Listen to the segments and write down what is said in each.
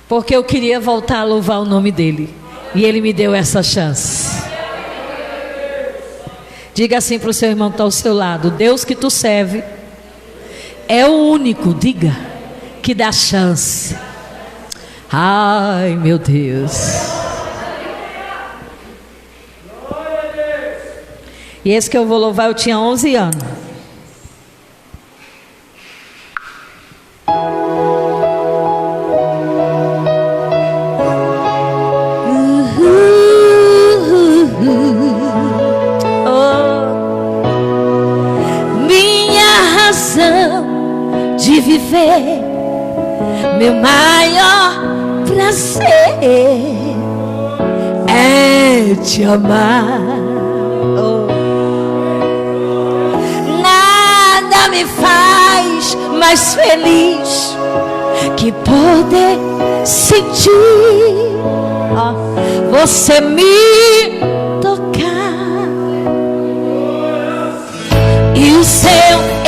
porque eu queria voltar a louvar o nome dele, e ele me deu essa chance. Diga assim para o seu irmão que está ao seu lado: Deus que tu serve é o único, diga, que dá chance. Ai, meu Deus. E esse que eu vou louvar, eu tinha 11 anos. Minha razão de viver, meu maior prazer é te amar. Nada me faz mais feliz que poder sentir você me tocar e o seu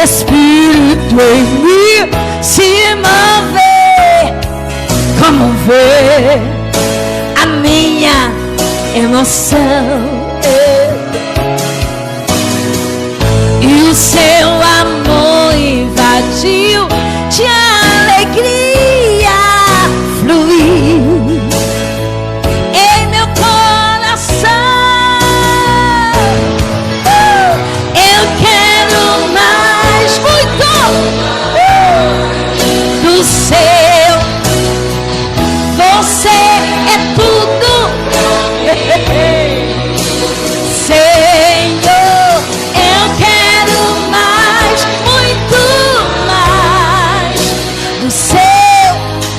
espírito em mim se mover, como ver a minha emoção. E o seu amor invadiu, de alegria fluiu em meu coração. Eu quero mais, muito do seu. Você é tudo, Senhor. Eu quero mais, muito mais do seu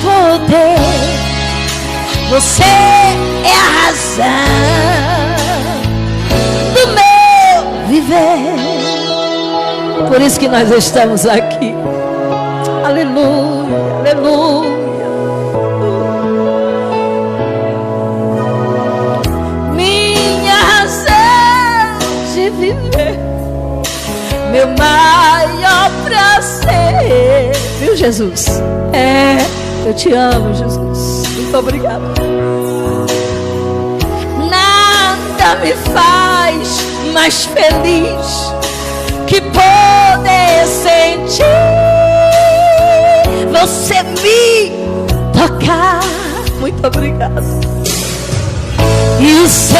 poder. Você é a razão do meu viver. Por isso que nós estamos aqui. Aleluia, aleluia. Viver, meu maior prazer, viu, Jesus? Eu te amo, Jesus. Muito obrigada. Nada me faz mais feliz que poder sentir você me tocar. Muito obrigada. E o seu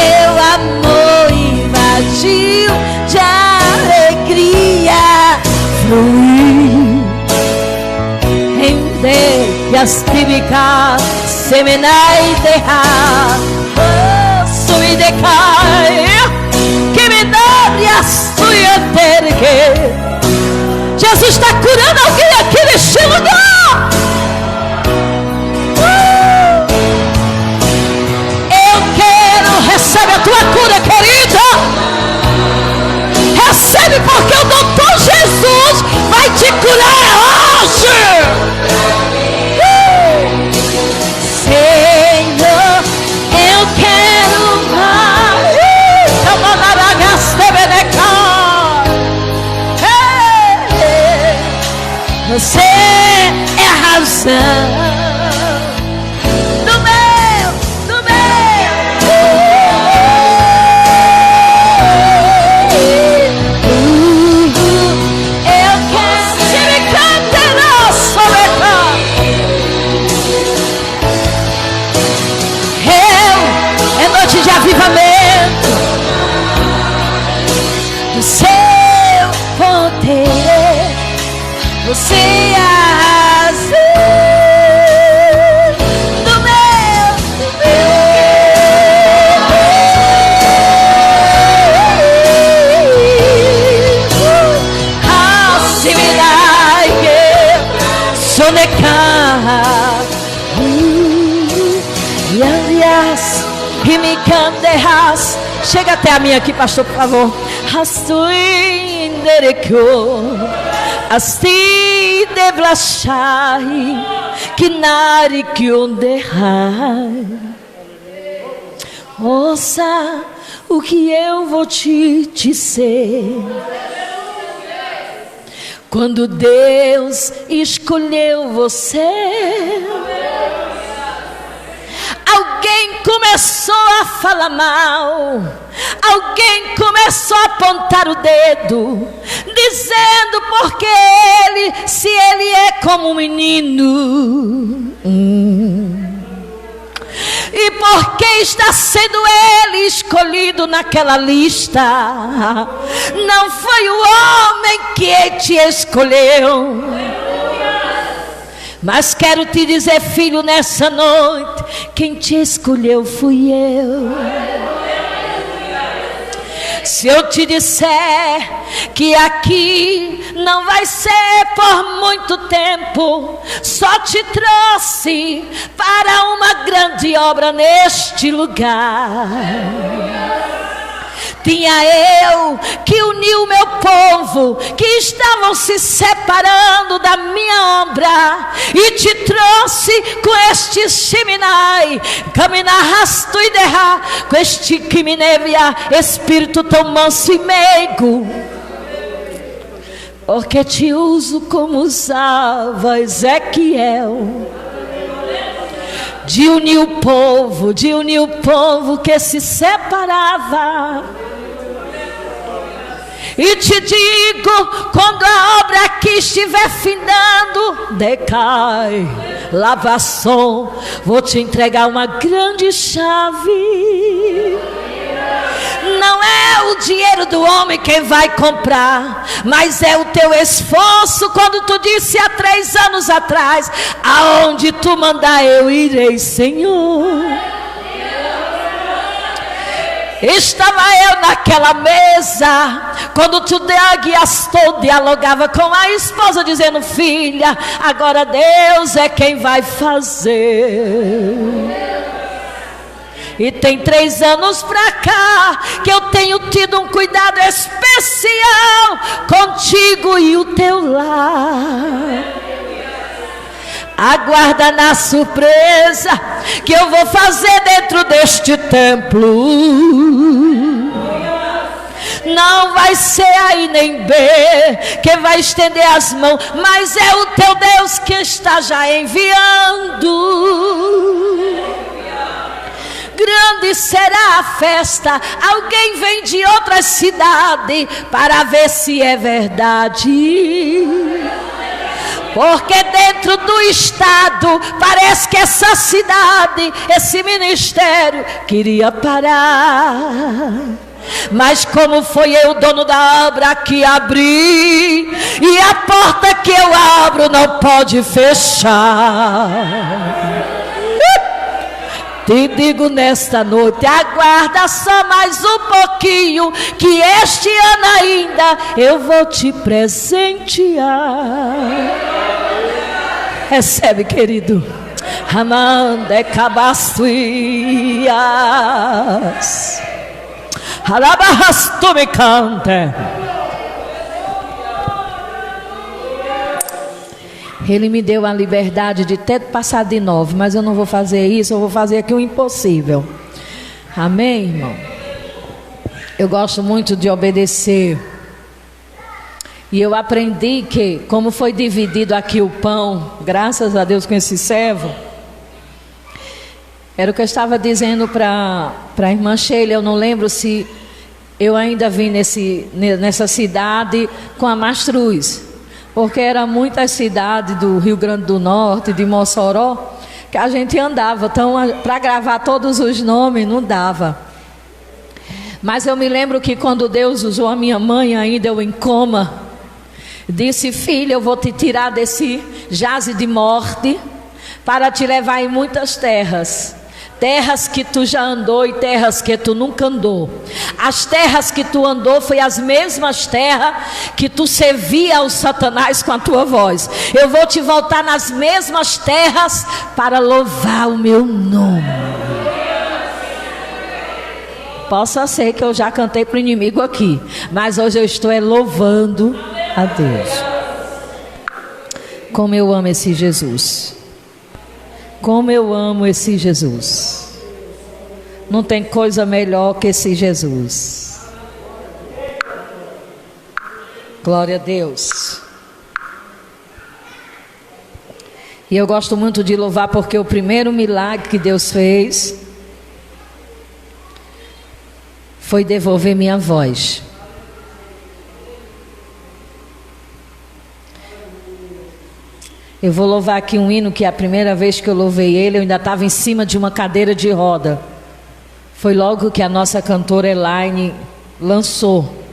amor invadiu, de alegria fluiu em Deus que me cá seminai derra sui decai que me dá a sua tergue. Jesus está curando alguém aqui neste lugar. Recebe a tua cura, querida. Recebe, porque o doutor Jesus vai te curar hoje. Senhor, eu quero mais. Você é a razão. Do seu poder, você é a razão do meu e me canderás. Chega até a minha aqui, pastor, por favor. Asti devlashai kinari kyonderrai. Ouça o que eu vou te dizer. Quando Deus escolheu você, falar mal. Alguém começou a apontar o dedo, dizendo porque se ele é como um menino, e porque está sendo ele escolhido naquela lista, não foi o homem que te escolheu. Mas quero te dizer, filho, nessa noite, quem te escolheu fui eu. Se eu te disser que aqui não vai ser por muito tempo, só te trouxe para uma grande obra neste lugar. Tinha eu que unir o meu povo, que estavam se separando da minha obra, e te trouxe com este Shiminai, caminhar rasto e derrar, com este Kiminevia, espírito tão manso e meigo, porque te uso como usava Ezequiel, de unir o povo que se separava. E te digo, quando a obra aqui estiver findando, decai, lavação, vou te entregar uma grande chave. Não é o dinheiro do homem quem vai comprar, mas é o teu esforço. Quando tu disse há 3 anos atrás, aonde tu mandar eu irei, Senhor. Estava eu naquela mesa, quando tu dialogava com a esposa, dizendo: filha, agora Deus é quem vai fazer. E tem 3 anos pra cá que eu tenho tido um cuidado especial contigo e o teu lar. Aguarda na surpresa que eu vou fazer dentro deste templo. Não vai ser A nem B que vai estender as mãos, mas é o teu Deus que está já enviando. Grande será a festa. Alguém vem de outra cidade para ver se é verdade. Porque dentro do estado parece que essa cidade, esse ministério queria parar. Mas como foi eu, dono da obra, que abri, e a porta que eu abro não pode fechar. Te digo nesta noite, aguarda só mais um pouquinho, que este ano ainda eu vou te presentear. Recebe, querido. Amande cabastuias. Alabastu me cante. Ele me deu a liberdade de ter passado de 9, mas eu não vou fazer isso, eu vou fazer aqui o impossível. Amém, irmão? Eu gosto muito de obedecer. E eu aprendi que, como foi dividido aqui o pão, graças a Deus com esse servo, era o que eu estava dizendo para a irmã Sheila. Eu não lembro se eu ainda vim nessa cidade com a Mastruz, porque era muitas cidades do Rio Grande do Norte, de Mossoró, que a gente andava. Então, para gravar todos os nomes, não dava. Mas eu me lembro que quando Deus usou a minha mãe, ainda eu em coma, disse: filha, eu vou te tirar desse jaze de morte para te levar em muitas terras. Terras que tu já andou e terras que tu nunca andou. As terras que tu andou foi as mesmas terras que tu servia ao Satanás com a tua voz. Eu vou te voltar nas mesmas terras para louvar o meu nome. Possa ser que eu já cantei para o inimigo aqui, mas hoje eu estou louvando a Deus. Como eu amo esse Jesus. Como eu amo esse Jesus. Não tem coisa melhor que esse Jesus. Glória a Deus. E eu gosto muito de louvar, porque o primeiro milagre que Deus fez foi devolver minha voz. Eu vou louvar aqui um hino que a primeira vez que eu louvei ele, eu ainda estava em cima de uma cadeira de roda. Foi logo que a nossa cantora Elaine lançou.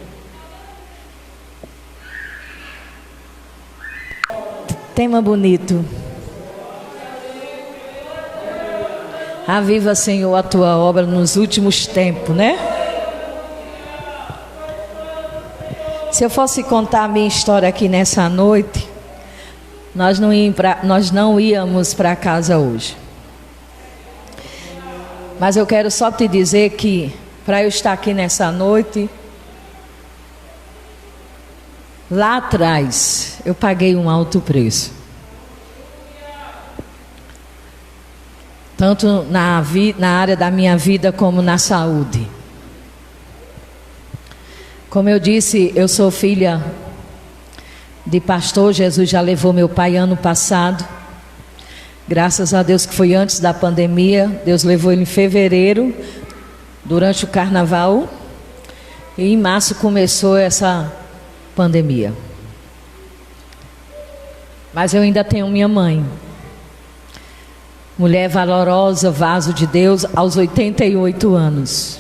Tema bonito. Aviva, Senhor, a tua obra nos últimos tempos, né? Se eu fosse contar a minha história aqui nessa noite, nós não íamos para casa hoje. Mas eu quero só te dizer que para eu estar aqui nessa noite, lá atrás eu paguei um alto preço. Tanto na área da minha vida como na saúde. Como eu disse, eu sou filha de pastor. Jesus já levou meu pai ano passado. Graças a Deus que foi antes da pandemia. Deus levou ele em fevereiro, durante o carnaval. E em março começou essa pandemia. Mas eu ainda tenho minha mãe. Mulher valorosa, vaso de Deus, aos 88 anos.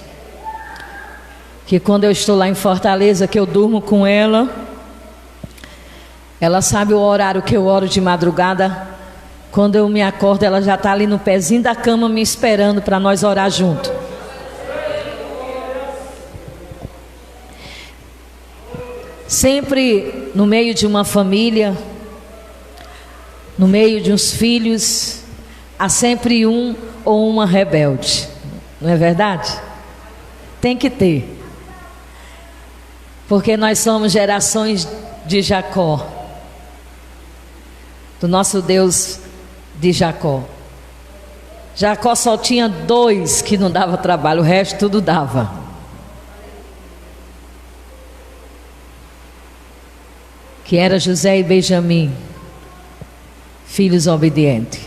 Que quando eu estou lá em Fortaleza, que eu durmo com ela, ela sabe o horário que eu oro de madrugada. Quando eu me acordo, ela já está ali no pezinho da cama me esperando para nós orar junto. Sempre no meio de uma família, no meio de uns filhos, há sempre um ou uma rebelde, não é verdade? Tem que ter. Porque nós somos gerações de Jacó, do nosso Deus de Jacó. Jacó só tinha 2 que não dava trabalho, o resto tudo dava. Que era José e Benjamim, filhos obedientes.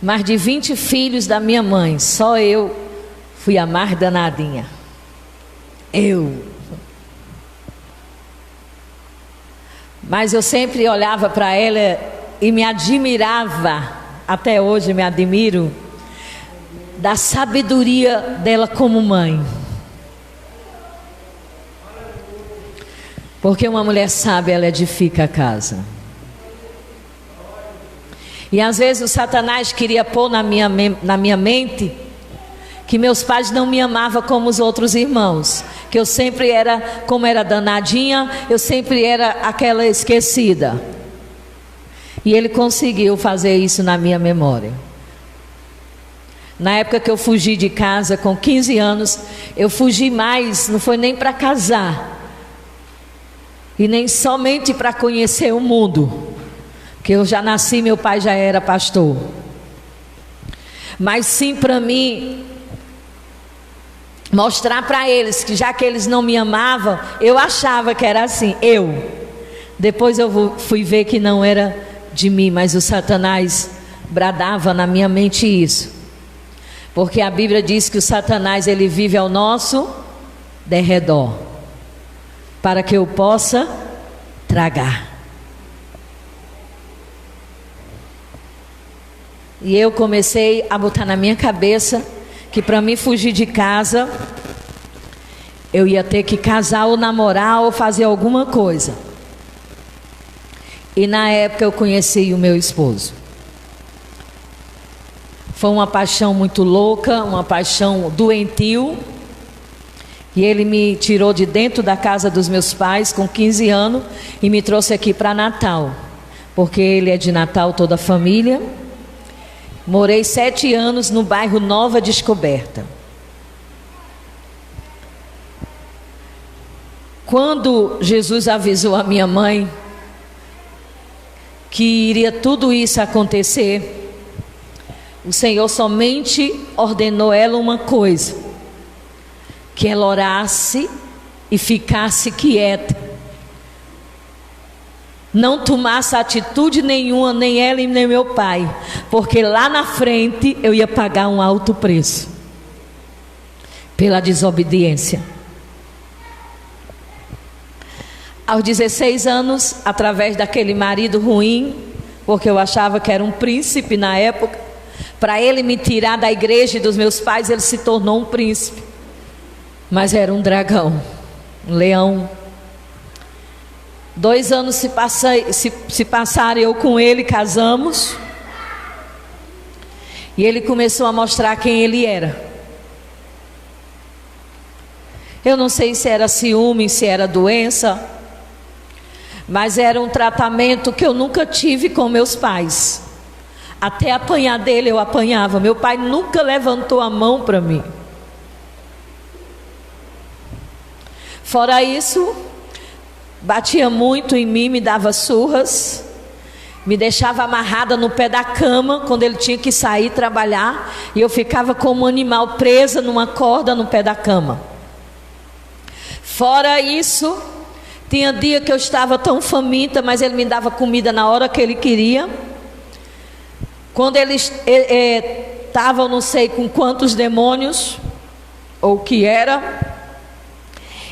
Mais de 20 filhos da minha mãe, só eu fui a mais danadinha. Mas eu sempre olhava para ela e me admirava, até hoje me admiro, da sabedoria dela como mãe. Porque uma mulher sábia, ela edifica a casa. E às vezes o Satanás queria pôr na minha mente que meus pais não me amavam como os outros irmãos. Que eu sempre era, como era danadinha, eu sempre era aquela esquecida. E ele conseguiu fazer isso na minha memória. Na época que eu fugi de casa com 15 anos, eu fugi mais, não foi nem para casar. E nem somente para conhecer o mundo. Que eu já nasci, meu pai já era pastor. Mas sim para mim mostrar para eles que já que eles não me amavam, eu achava que era assim, Depois eu fui ver que não era de mim, mas o Satanás bradava na minha mente isso. Porque a Bíblia diz que o Satanás, ele vive ao nosso derredor, para que eu possa tragar. E eu comecei a botar na minha cabeça que para mim fugir de casa, eu ia ter que casar ou namorar ou fazer alguma coisa. E na época eu conheci o meu esposo. Foi uma paixão muito louca, uma paixão doentio. E ele me tirou de dentro da casa dos meus pais com 15 anos e me trouxe aqui para Natal. Porque ele é de Natal, toda a família. Morei 7 anos no bairro Nova Descoberta. Quando Jesus avisou a minha mãe que iria tudo isso acontecer, o Senhor somente ordenou ela uma coisa: que ela orasse e ficasse quieta. Não tomasse atitude nenhuma, nem ela e nem meu pai, porque lá na frente eu ia pagar um alto preço. pela desobediência. Aos 16 anos, através daquele marido ruim, porque eu achava que era um príncipe na época, para ele me tirar da igreja e dos meus pais, ele se tornou um príncipe. Mas era um dragão, um leão. 2 anos se passaram, eu com ele casamos. E ele começou a mostrar quem ele era. Eu não sei se era ciúme, se era doença, mas era um tratamento que eu nunca tive com meus pais. Até apanhar dele eu apanhava. Meu pai nunca levantou a mão para mim. Fora isso, batia muito em mim, me dava surras, me deixava amarrada no pé da cama quando ele tinha que sair trabalhar, e eu ficava como um animal presa numa corda no pé da cama. Fora isso, tinha dia que eu estava tão faminta, mas ele me dava comida na hora que ele queria. Quando ele estava, não sei com quantos demônios, ou o que era,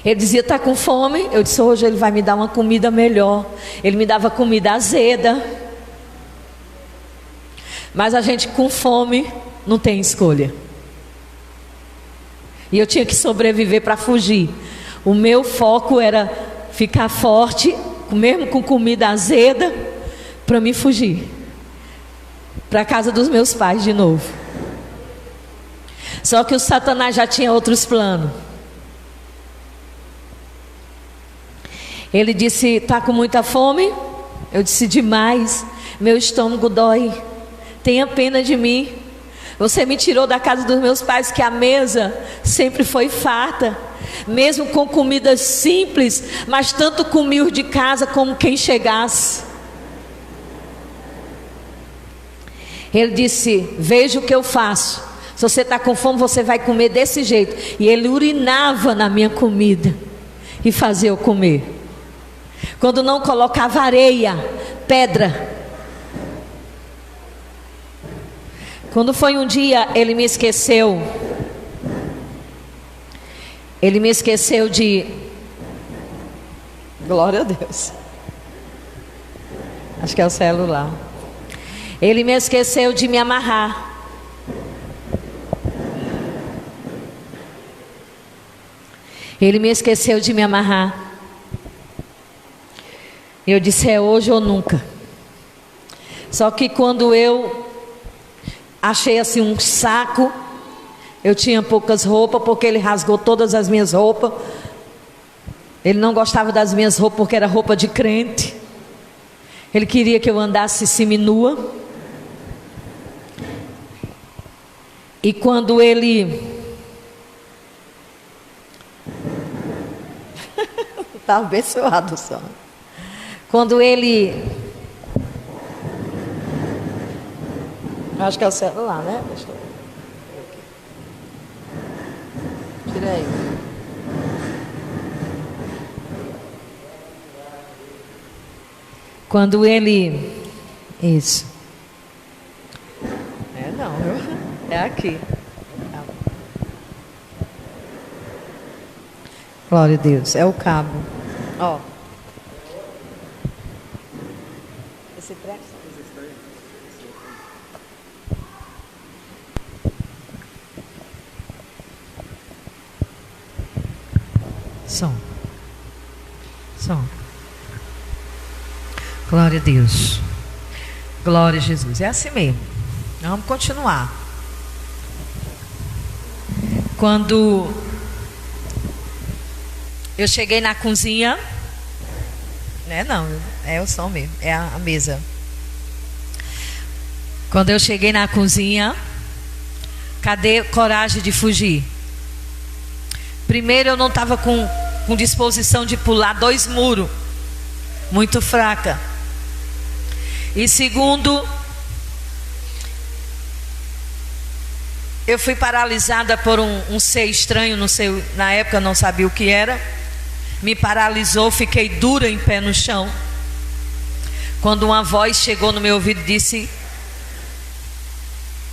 ele dizia: está com fome? Eu disse: hoje ele vai me dar uma comida melhor. Ele me dava comida azeda. Mas a gente com fome não tem escolha. E eu tinha que sobreviver para fugir. O meu foco era ficar forte, mesmo com comida azeda, para me fugir para a casa dos meus pais de novo. Só que o Satanás já tinha outros planos. Ele disse: está com muita fome? Eu disse: demais, meu estômago dói, tenha pena de mim. Você me tirou da casa dos meus pais, que a mesa sempre foi farta, mesmo com comidas simples, mas tanto comia os de casa como quem chegasse. Ele disse: veja o que eu faço. Se você está com fome, você vai comer desse jeito. E ele urinava na minha comida e fazia eu comer. Quando não colocava areia, pedra. Quando foi um dia, ele me esqueceu. Ele me esqueceu de... Glória a Deus. Acho que é o celular. Ele me esqueceu de me amarrar. Ele me esqueceu de me amarrar. Eu disse: é hoje ou nunca. Só que quando eu achei assim um saco, eu tinha poucas roupas, porque ele rasgou todas as minhas roupas. Ele não gostava das minhas roupas porque era roupa de crente. Ele queria que eu andasse seminua. E quando ele... Está abençoado só. Quando ele... Acho que é o celular, né? Deixa eu ver. Tira aí. Quando ele... Isso. Não, é aqui. Glória a Deus. É o cabo. Ó. Esse treco. Som. Glória a Deus. Glória a Jesus. É assim mesmo. Vamos continuar. Quando eu cheguei na cozinha, não, é o som mesmo, é a mesa. Quando eu cheguei na cozinha, cadê coragem de fugir? Primeiro, eu não estava com disposição de pular 2 muros, muito fraca. E segundo, eu fui paralisada por um ser estranho, não sei, na época eu não sabia o que era. Me paralisou, fiquei dura em pé no chão. Quando uma voz chegou no meu ouvido e disse: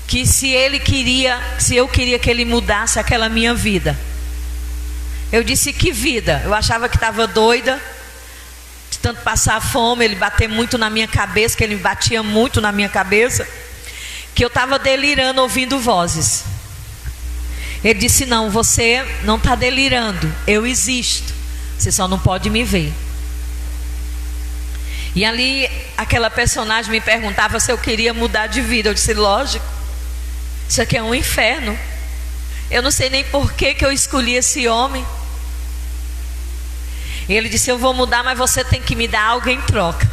que se eu queria que ele mudasse aquela minha vida. Eu disse: que vida? Eu achava que estava doida, de tanto passar fome, ele bater muito na minha cabeça, que ele batia muito na minha cabeça, que eu estava delirando ouvindo vozes. Ele disse: não, você não está delirando, eu existo, você só não pode me ver. E ali aquela personagem me perguntava se eu queria mudar de vida. Eu disse: lógico, isso aqui é um inferno. Eu não sei nem por que eu escolhi esse homem. E ele disse: eu vou mudar, mas você tem que me dar algo em troca.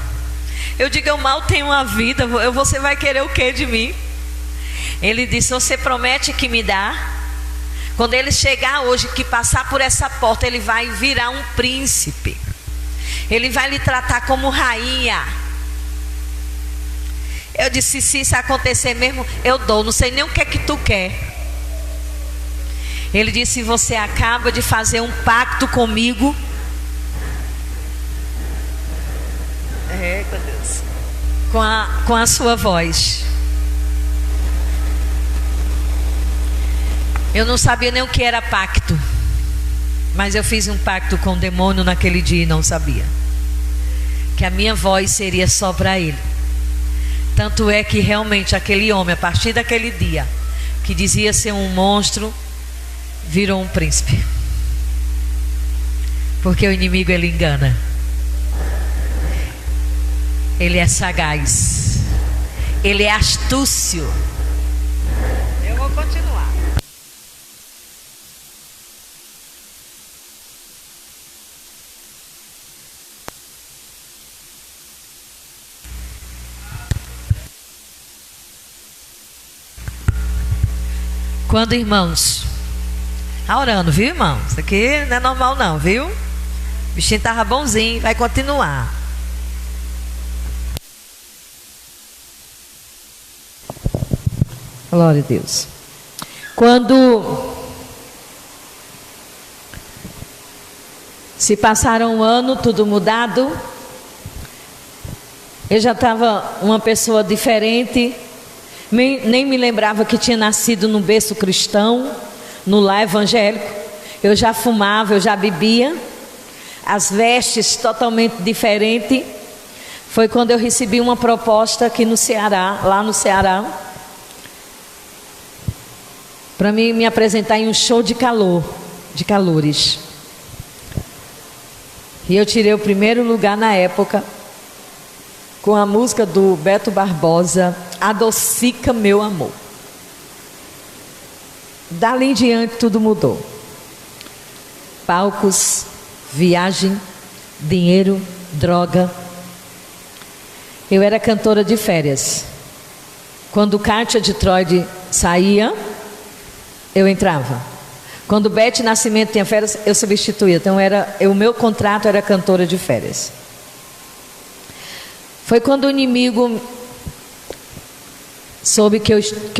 Eu digo: eu mal tenho uma vida, você vai querer o que de mim? Ele disse: você promete que me dá? Quando ele chegar hoje, que passar por essa porta, ele vai virar um príncipe. Ele vai lhe tratar como rainha. Eu disse: se isso acontecer mesmo, eu dou. Não sei nem o que é que tu quer. Ele disse: você acaba de fazer um pacto comigo. Meu Deus. Com a sua voz. Eu não sabia nem o que era pacto, mas eu fiz um pacto com o demônio naquele dia e não sabia que a minha voz seria só para ele. Tanto é que realmente aquele homem, a partir daquele dia, que dizia ser um monstro, virou um príncipe. Porque o inimigo, ele engana. Ele é sagaz. Ele é astúcio. Eu vou continuar. Quando, irmãos, tá orando, viu, irmão? Isso aqui não é normal não, viu? O bichinho estava bonzinho, vai continuar. Glória a Deus. Quando se passaram um ano, tudo mudado, eu já estava uma pessoa diferente. Nem me lembrava que tinha nascido num berço cristão, no lar evangélico. Eu já fumava, eu já bebia. As vestes totalmente diferentes. Foi quando eu recebi uma proposta aqui no Ceará, lá no Ceará, para mim me apresentar em um show de calores. E eu tirei o primeiro lugar na época, com a música do Beto Barbosa, Adocica Meu Amor. Dali em diante tudo mudou. Palcos, viagem, dinheiro, droga. Eu era cantora de férias. Quando Kátia de Troide saía, eu entrava. Quando Beth Nascimento tinha férias, eu substituía. Então o meu contrato era cantora de férias. Foi quando o inimigo soube que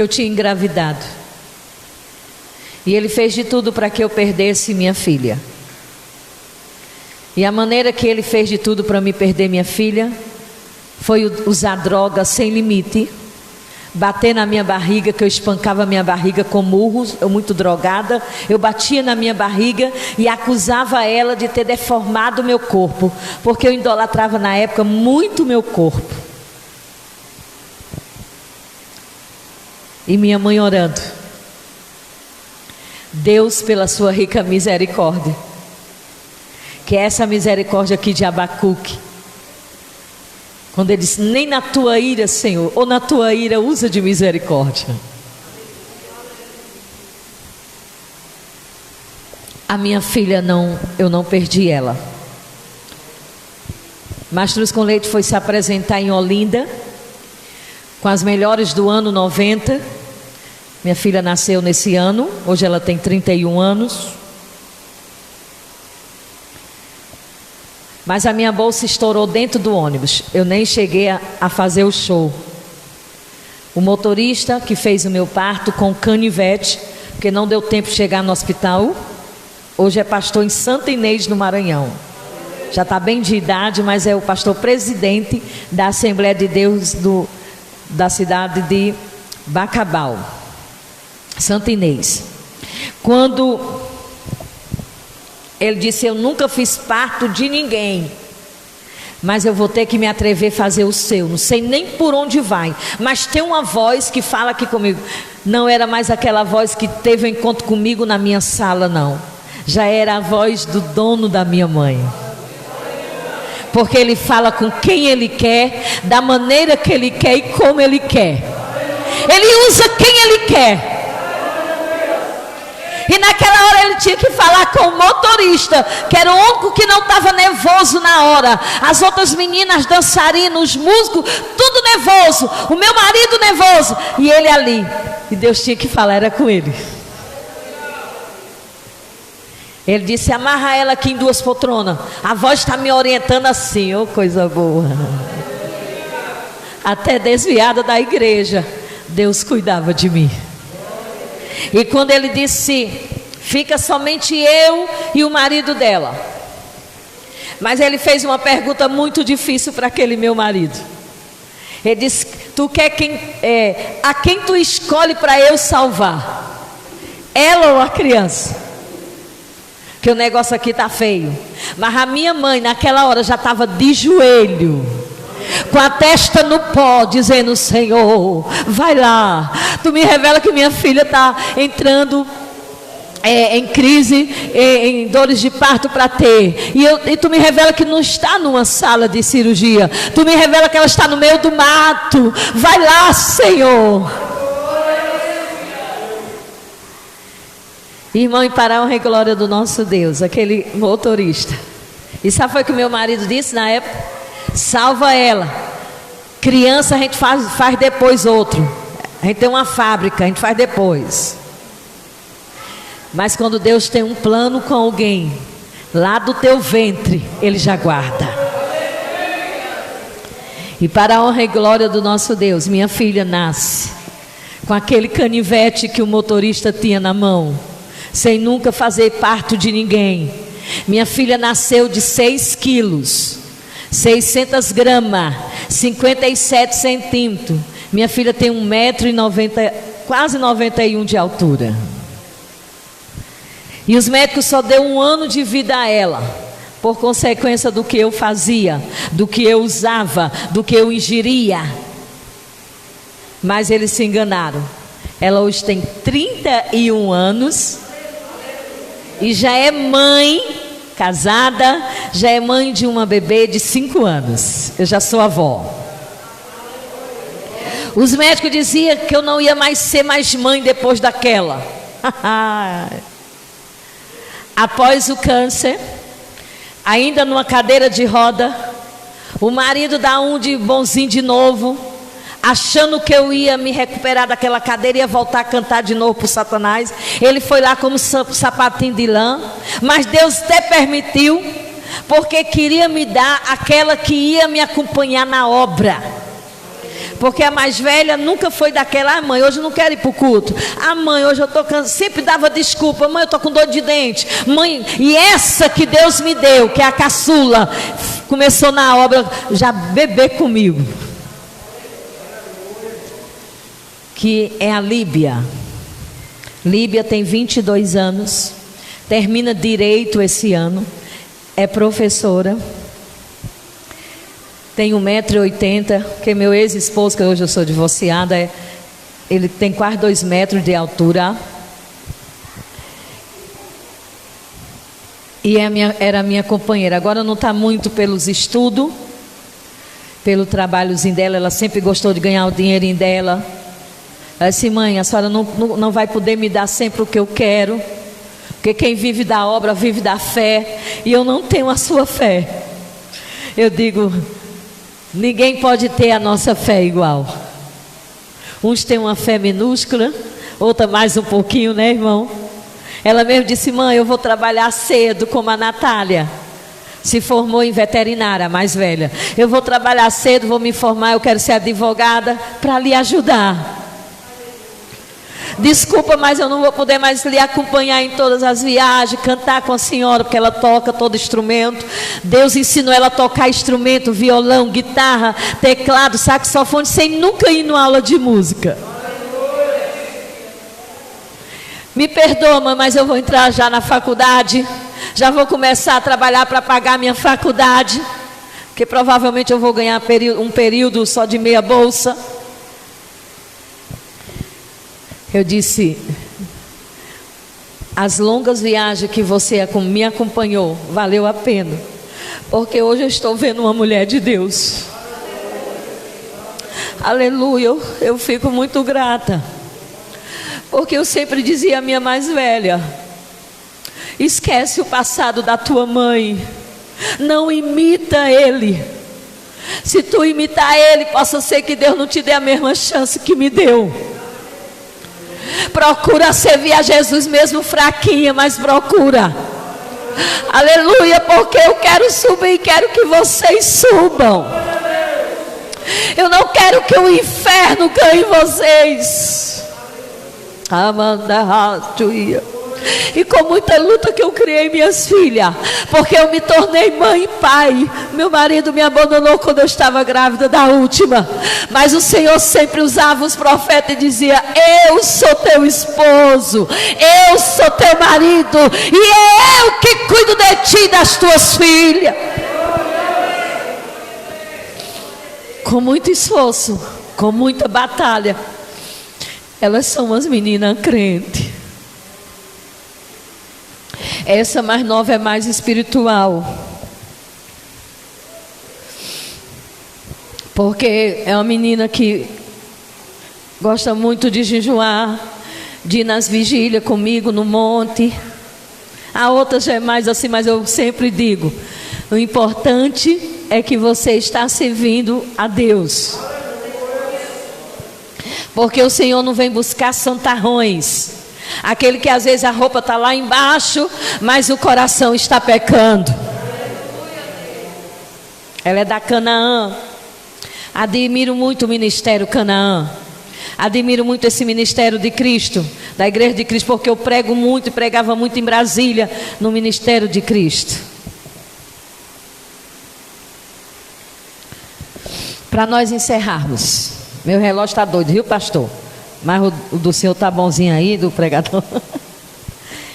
eu tinha engravidado. E ele fez de tudo para que eu perdesse minha filha. E a maneira que ele fez de tudo para me perder minha filha foi usar droga sem limite, bater na minha barriga, que eu espancava minha barriga com murros, eu muito drogada, eu batia na minha barriga e acusava ela de ter deformado o meu corpo, porque eu idolatrava na época muito o meu corpo. E minha mãe orando: Deus, pela sua rica misericórdia, que é essa misericórdia aqui de Abacuque, quando ele disse: nem na tua ira, Senhor, ou na tua ira usa de misericórdia. A minha filha eu não perdi ela. Mastruz com Leite foi se apresentar em Olinda, com as melhores do ano 90. Minha filha nasceu nesse ano, hoje ela tem 31 anos. Mas a minha bolsa estourou dentro do ônibus. Eu nem cheguei a fazer o show. O motorista que fez o meu parto com canivete, porque não deu tempo de chegar no hospital, hoje é pastor em Santa Inês, no Maranhão. Já está bem de idade, mas é o pastor presidente da Assembleia de Deus da cidade de Bacabal, Santa Inês. Quando ele disse: eu nunca fiz parto de ninguém, mas eu vou ter que me atrever a fazer o seu. Não sei nem por onde vai, mas tem uma voz que fala aqui comigo. Não era mais aquela voz que teve um encontro comigo na minha sala, não. Já era a voz do dono da minha mãe. Porque ele fala com quem ele quer, da maneira que ele quer e como ele quer. Ele usa quem ele quer. E naquela hora ele tinha que falar com o motorista, que era o único que não estava nervoso na hora. As outras meninas, dançarinas, os músicos, tudo nervoso. O meu marido nervoso. E ele ali. E Deus tinha que falar, era com ele. Ele disse: amarra ela aqui em 2 poltronas. A voz está me orientando assim, oh, coisa boa. Até desviada da igreja, Deus cuidava de mim. E quando ele disse: fica somente eu e o marido dela. Mas ele fez uma pergunta muito difícil para aquele meu marido. Ele disse: tu quer a quem tu escolhe para eu salvar? Ela ou a criança? Que o negócio aqui está feio. Mas a minha mãe naquela hora já estava de joelho, com a testa no pó, dizendo: Senhor, vai lá. Tu me revela que minha filha está entrando em crise, em dores de parto para ter. E tu me revela que não está numa sala de cirurgia. Tu me revela que ela está no meio do mato. Vai lá, Senhor. Irmão, e para a honra e glória do nosso Deus, aquele motorista. E sabe foi o que meu marido disse na época? Salva ela. Criança a gente faz depois outro. A gente tem uma fábrica, a gente faz depois. Mas quando Deus tem um plano com alguém, lá do teu ventre, Ele já guarda. E para a honra e glória do nosso Deus, minha filha nasce com aquele canivete que o motorista tinha na mão, sem nunca fazer parto de ninguém. Minha filha nasceu de 6 quilos, 600 gramas, 57 centímetros. Minha filha tem 1,90 m, quase 91 de altura. E os médicos só deu 1 ano de vida a ela, por consequência do que eu fazia, do que eu usava, do que eu ingeria. Mas eles se enganaram. Ela hoje tem 31 anos e já é mãe, casada, já é mãe de uma bebê de 5 anos. Eu já sou avó. Os médicos diziam que eu não ia mais ser mais mãe depois daquela. Após o câncer, ainda numa cadeira de roda, o marido dá um de bonzinho de novo, achando que eu ia me recuperar daquela cadeira e ia voltar a cantar de novo para o Satanás. Ele foi lá como sapatinho de lã, mas Deus até permitiu, porque queria me dar aquela que ia me acompanhar na obra. Porque a mais velha nunca foi daquela: mãe, hoje eu não quero ir para o culto. Mãe, hoje eu estou cansada. Sempre dava desculpa: mãe, eu estou com dor de dente. Mãe, e essa que Deus me deu, que é a caçula, começou na obra já beber comigo. Que é a Líbia. Líbia tem 22 anos, termina direito esse ano, é professora, tem 1,80 m, que meu ex-esposo, que hoje eu sou divorciada, ele tem quase 2 metros de altura. E era minha companheira. Agora não está muito pelos estudos, pelo trabalhozinho dela. Ela sempre gostou de ganhar o dinheirinho dela. Ela disse: mãe, a senhora não vai poder me dar sempre o que eu quero, porque quem vive da obra vive da fé, e eu não tenho a sua fé. Eu digo: ninguém pode ter a nossa fé igual. Uns têm uma fé minúscula, outra mais um pouquinho, né, irmão? Ela mesmo disse: mãe, eu vou trabalhar cedo, como a Natália. Se formou em veterinária, a mais velha. Eu vou trabalhar cedo, vou me formar, eu quero ser advogada para lhe ajudar. Desculpa, mas eu não vou poder mais lhe acompanhar em todas as viagens, cantar com a senhora, porque ela toca todo instrumento. Deus ensinou ela a tocar instrumento, violão, guitarra, teclado, saxofone, sem nunca ir numa aula de música. Me perdoa, mãe, mas eu vou entrar já na faculdade. Já vou começar a trabalhar para pagar minha faculdade. Porque provavelmente eu vou ganhar um período só de meia bolsa. Eu disse: as longas viagens que você me acompanhou, valeu a pena. Porque hoje eu estou vendo uma mulher de Deus. Aleluia, eu fico muito grata. Porque eu sempre dizia à minha mais velha: esquece o passado da tua mãe, não imita ele. Se tu imitar ele, possa ser que Deus não te dê a mesma chance que me deu. Procura servir a Jesus mesmo fraquinha, mas procura. Aleluia, porque eu quero subir e quero que vocês subam. Eu não quero que o inferno ganhe vocês. E com muita luta que eu criei minhas filhas, porque eu me tornei mãe e pai. Meu marido me abandonou quando eu estava grávida da última, mas o Senhor sempre usava os profetas e dizia: eu sou teu esposo, eu sou teu marido, e é eu que cuido de ti e das tuas filhas. Com muito esforço, com muita batalha, elas são umas meninas crentes. Essa mais nova é mais espiritual, porque é uma menina que gosta muito de jejuar, de ir nas vigílias comigo no monte. A outra já é mais assim, mas eu sempre digo: o importante é que você está servindo a Deus. Porque o Senhor não vem buscar santarrões, aquele que às vezes a roupa está lá embaixo, mas o coração está pecando. Ela é da Canaã. Admiro muito o ministério Canaã. Admiro muito esse ministério de Cristo, da Igreja de Cristo, porque eu prego muito e pregava muito em Brasília, no ministério de Cristo. Para nós encerrarmos, meu relógio está doido, viu, pastor? Mas o do senhor está bonzinho aí, do pregador.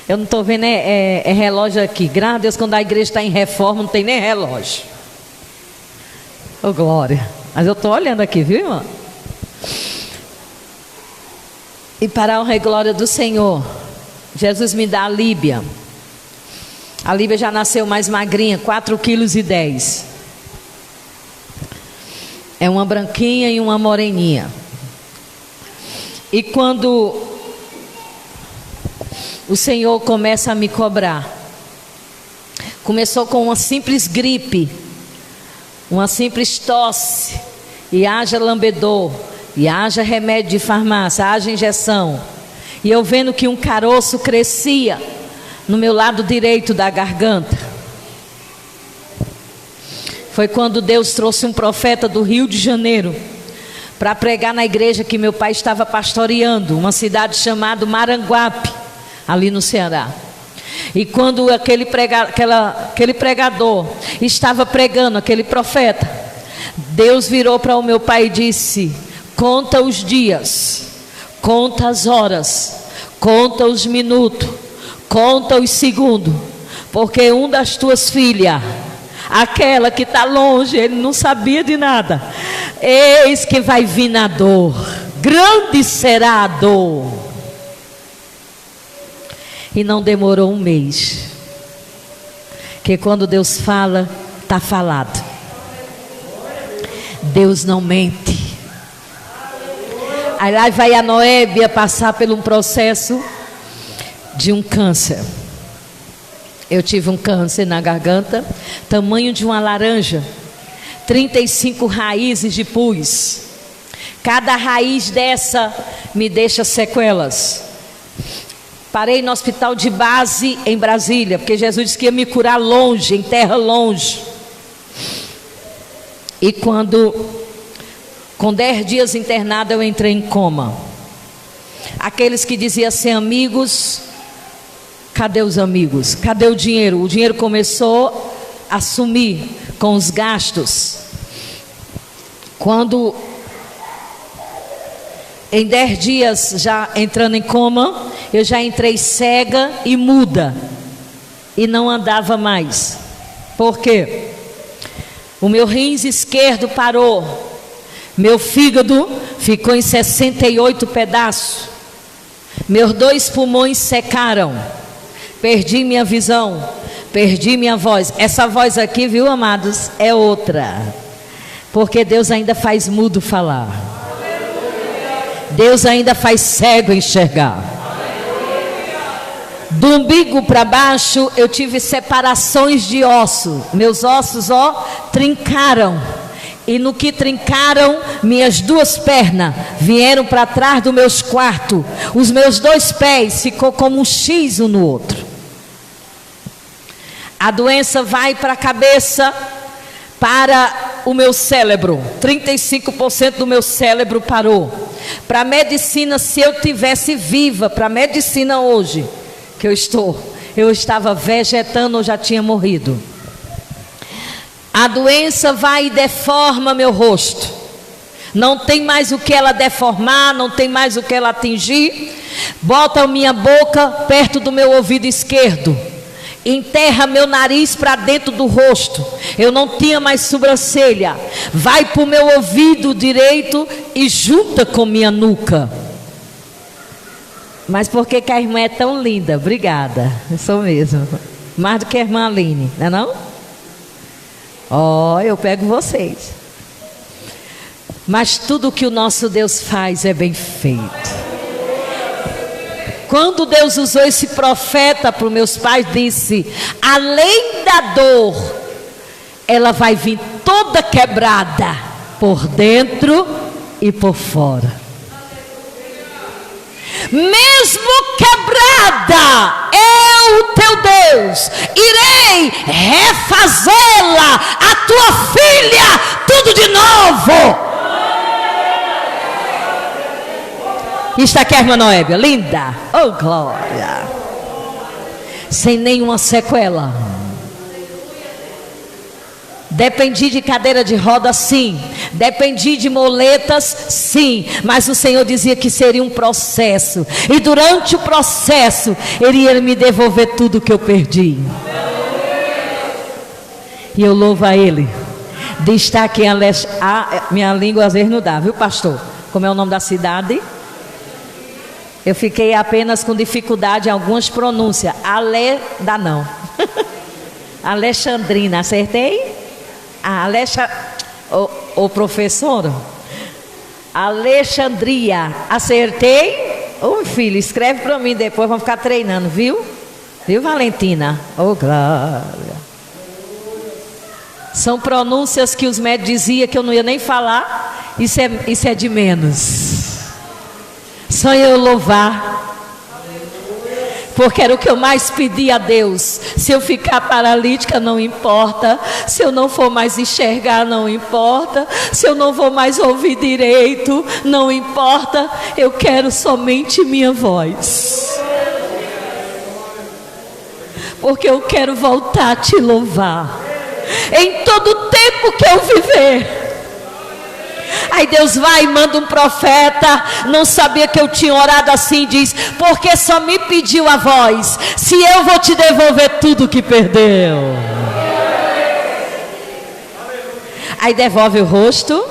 Eu não estou vendo, é relógio aqui. Graças a Deus, quando a igreja está em reforma, não tem nem relógio. Ô, glória. Mas eu estou olhando aqui, viu, irmão? E para a honra e glória do Senhor, Jesus me dá a Líbia. A Líbia já nasceu mais magrinha, 4,10 kg. É uma branquinha e uma moreninha. E quando o Senhor começa a me cobrar, começou com uma simples gripe, uma simples tosse, e haja lambedor, e haja remédio de farmácia, haja injeção, e eu vendo que um caroço crescia no meu lado direito da garganta. Foi quando Deus trouxe um profeta do Rio de Janeiro para pregar na igreja que meu pai estava pastoreando, uma cidade chamada Maranguape, ali no Ceará. E quando aquele pregador estava pregando, aquele profeta, Deus virou para o meu pai e disse: conta os dias, conta as horas, conta os minutos, conta os segundos, porque um das tuas filhas, aquela que está longe, ele não sabia de nada, eis que vai vir na dor, grande será a dor. E não demorou um mês, que quando Deus fala, está falado. Deus não mente. Aí lá vai a Noébia passar por um processo de um câncer. Eu tive um câncer na garganta, tamanho de uma laranja, 35 raízes de pus. Cada raiz dessa me deixa sequelas. Parei no hospital de base em Brasília, porque Jesus disse que ia me curar longe, em terra longe. E com 10 dias internada, eu entrei em coma. Aqueles que diziam ser amigos, cadê os amigos? Cadê o dinheiro? O dinheiro começou a sumir com os gastos. Quando, em 10 dias já entrando em coma, eu já entrei cega e muda. E não andava mais. Por quê? O meu rins esquerdo parou. Meu fígado ficou em 68 pedaços. Meus 2 pulmões secaram. Perdi minha visão. Perdi minha voz. Essa voz aqui, viu, amados, é outra. Porque Deus ainda faz mudo falar. Deus ainda faz cego enxergar. Do umbigo para baixo eu tive separações de osso. Meus ossos, trincaram. E no que trincaram, minhas 2 pernas vieram para trás dos meus quartos. Os meus 2 pés ficou como um X um no outro. A doença vai para a cabeça, para o meu cérebro. 35% do meu cérebro parou. Para a medicina, se eu tivesse viva, para a medicina hoje que eu estava vegetando ou já tinha morrido. A doença vai e deforma meu rosto. Não tem mais o que ela deformar, não tem mais o que ela atingir. Bota a minha boca perto do meu ouvido esquerdo. Enterra meu nariz para dentro do rosto. Eu não tinha mais sobrancelha. Vai para o meu ouvido direito e junta com minha nuca. Mas por que a irmã é tão linda? Obrigada, eu sou mesmo. Mais do que a irmã Aline, não é não? Eu pego vocês. Mas tudo que o nosso Deus faz é bem feito. Quando Deus usou esse profeta para os meus pais, disse: além da dor, ela vai vir toda quebrada, por dentro e por fora. Mesmo quebrada, eu, teu Deus, irei refazê-la, a tua filha, tudo de novo. Está aqui a irmã Noébia, linda, oh glória, sem nenhuma sequela. Dependi de cadeira de roda, sim. Dependi de moletas, sim. Mas o Senhor dizia que seria um processo. E durante o processo, Ele ia me devolver tudo que eu perdi. E eu louvo a Ele de estar aqui em Aleste. Minha língua às vezes não dá, viu, pastor? Como é o nome da cidade? Eu fiquei apenas com dificuldade em algumas pronúncias. Dá não. Alexandrina, acertei? O professor Alexandria, acertei? Filho, escreve para mim depois, vamos ficar treinando, viu? Viu, Valentina? Glória. São pronúncias que os médicos diziam que eu não ia nem falar. Isso é de menos. Só eu louvar. Porque era o que eu mais pedi a Deus. Se eu ficar paralítica, não importa. Se eu não for mais enxergar, não importa. Se eu não vou mais ouvir direito, não importa. Eu quero somente minha voz. Porque eu quero voltar a te louvar. Em todo o tempo que eu viver. Aí Deus vai e manda um profeta. Não sabia que eu tinha orado assim. Diz: porque só me pediu a voz, se eu vou te devolver tudo que perdeu. Aí devolve o rosto,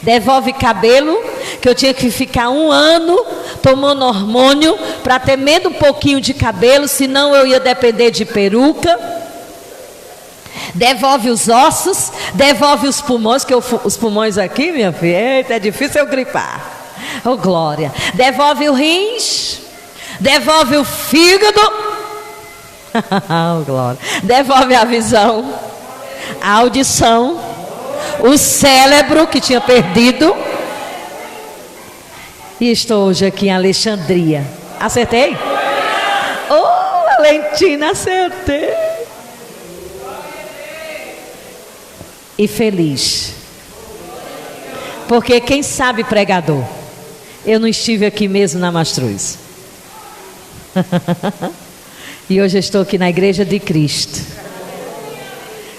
devolve cabelo, que eu tinha que ficar 1 ano tomando hormônio para ter menos um pouquinho de cabelo, senão eu ia depender de peruca. Devolve os ossos, devolve os pulmões, que os pulmões aqui, minha filha, eita, é difícil eu gripar. Oh glória. Devolve o rins, devolve o fígado. Oh glória. Devolve a visão, a audição, o cérebro que tinha perdido. E estou hoje aqui em Alexandria. Acertei? Oh, Valentina, acertei. E feliz. Porque quem sabe, pregador, eu não estive aqui mesmo na Mastruz. E hoje eu estou aqui na Igreja de Cristo,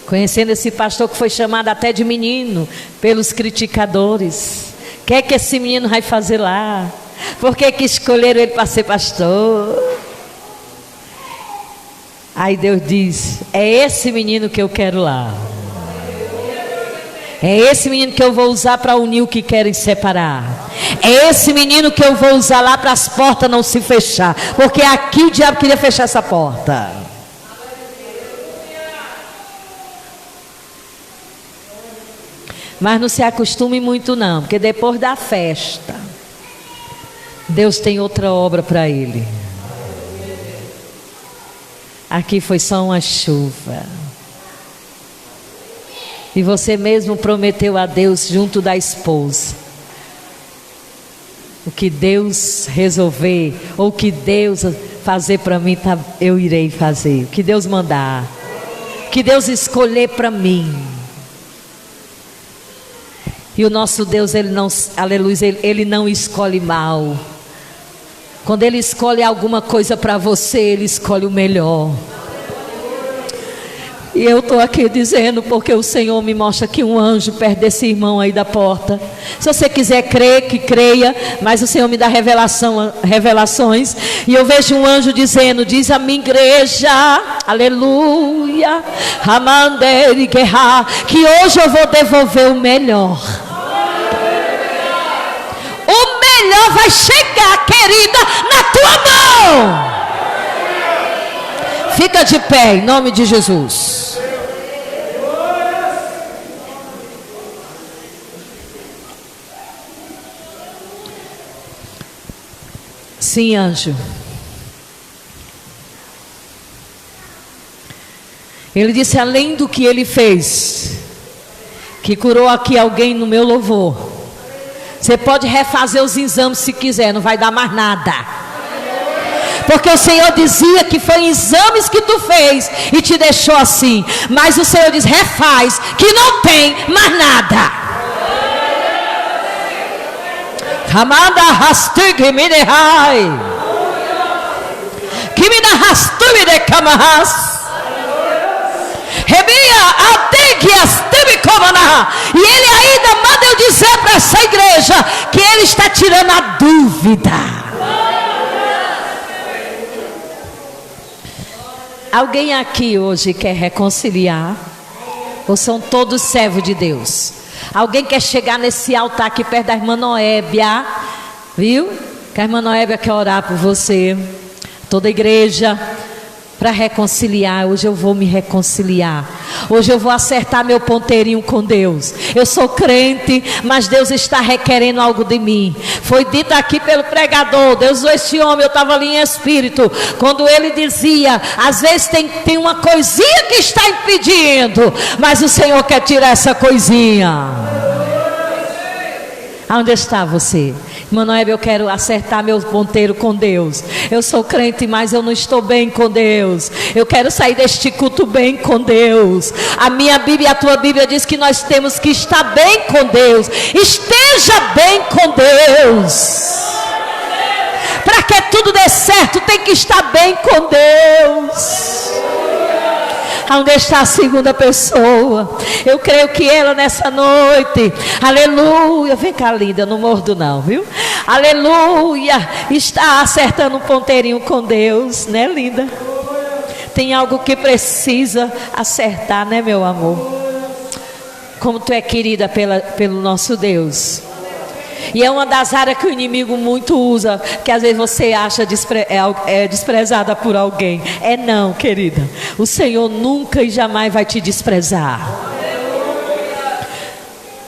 conhecendo esse pastor que foi chamado até de menino pelos criticadores. O que é que esse menino vai fazer lá? Por que escolheram ele para ser pastor? Aí Deus diz: é esse menino que eu quero lá. É esse menino que eu vou usar para unir o que querem separar. É esse menino que eu vou usar lá para as portas não se fechar. Porque aqui o diabo queria fechar essa porta. Mas não se acostume muito não, porque depois da festa, Deus tem outra obra para ele. Aqui foi só uma chuva. E você mesmo prometeu a Deus junto da esposa. O que Deus resolver, ou o que Deus fazer para mim, eu irei fazer. O que Deus mandar, o que Deus escolher para mim. E o nosso Deus, Ele não, aleluia, Ele não escolhe mal. Quando Ele escolhe alguma coisa para você, Ele escolhe o melhor. E eu estou aqui dizendo porque o Senhor me mostra que um anjo perto desse irmão aí da porta. Se você quiser crer, que creia, mas o Senhor me dá revelações. E eu vejo um anjo dizendo: diz a minha igreja, aleluia, que hoje eu vou devolver o melhor. O melhor vai chegar, querida, na tua mão. Fica de pé, em nome de Jesus. Sim, anjo. Ele disse: além do que ele fez, que curou aqui alguém no meu louvor, você pode refazer os exames se quiser, não vai dar mais nada. Porque o Senhor dizia que foi exames que tu fez e te deixou assim. Mas o Senhor diz: refaz, que não tem mais nada. Ramada rastig minehai. Que me rastume de camarras. Rebia ategias tebicomana. E ele ainda manda eu dizer para essa igreja que ele está tirando a dúvida. Alguém aqui hoje quer reconciliar? Ou são todos servos de Deus? Alguém quer chegar nesse altar aqui perto da irmã Noébia? Viu? Que a irmã Noébia quer orar por você. Toda a igreja. Para reconciliar. Hoje eu vou me reconciliar. Hoje eu vou acertar meu ponteirinho com Deus. Eu sou crente, mas Deus está requerendo algo de mim. Foi dito aqui pelo pregador. Deus usou este homem, eu estava ali em espírito, quando ele dizia: às vezes tem uma coisinha que está impedindo, mas o Senhor quer tirar essa coisinha. Aonde está você? Irmã Noébia, eu quero acertar meu ponteiro com Deus. Eu sou crente, mas eu não estou bem com Deus. Eu quero sair deste culto bem com Deus. A minha Bíblia e a tua Bíblia diz que nós temos que estar bem com Deus. Esteja bem com Deus. Para que tudo dê certo, tem que estar bem com Deus. Onde está a segunda pessoa? Eu creio que ela nessa noite, aleluia, vem cá linda, eu não mordo não, viu? Aleluia, está acertando um ponteirinho com Deus, né linda? Tem algo que precisa acertar, né meu amor? Como tu é querida pelo nosso Deus. E é uma das áreas que o inimigo muito usa, que às vezes você acha desprezada por alguém. É não, querida. O Senhor nunca e jamais vai te desprezar.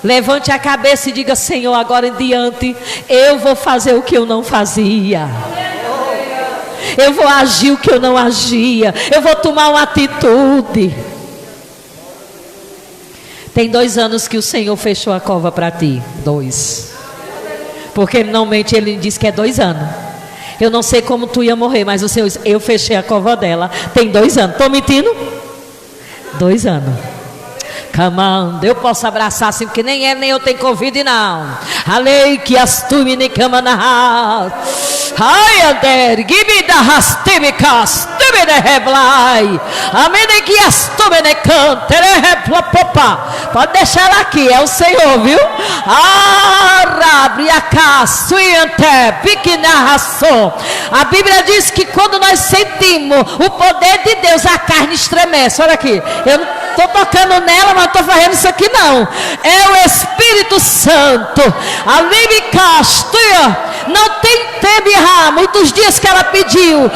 Levante a cabeça e diga: Senhor, agora em diante eu vou fazer o que eu não fazia. Eu vou agir o que eu não agia. Eu vou tomar uma atitude. Tem 2 anos que o Senhor fechou a cova para ti. 2. Porque normalmente ele diz que é 2 anos. Eu não sei como tu ia morrer, mas o Senhor disse: eu fechei a cova dela. Tem 2 anos. Estou mentindo? 2 anos. Camando, eu posso abraçar assim, porque nem ele nem eu tenho Covid, não. Alei que as tumine camana. Ai, Ander, give da rastime castume de reblai. Amém, que as tumine cantere replopopa. Pode deixar ela aqui, é o Senhor, viu? Arabre a caçuiante, pequena ração. A Bíblia diz que quando nós sentimos o poder de Deus, a carne estremece. Olha aqui, eu não estou tocando nela, mas estou fazendo isso aqui não. É o Espírito Santo. A Libe Castuia não tem tempo errar. Muitos dias que ela pediu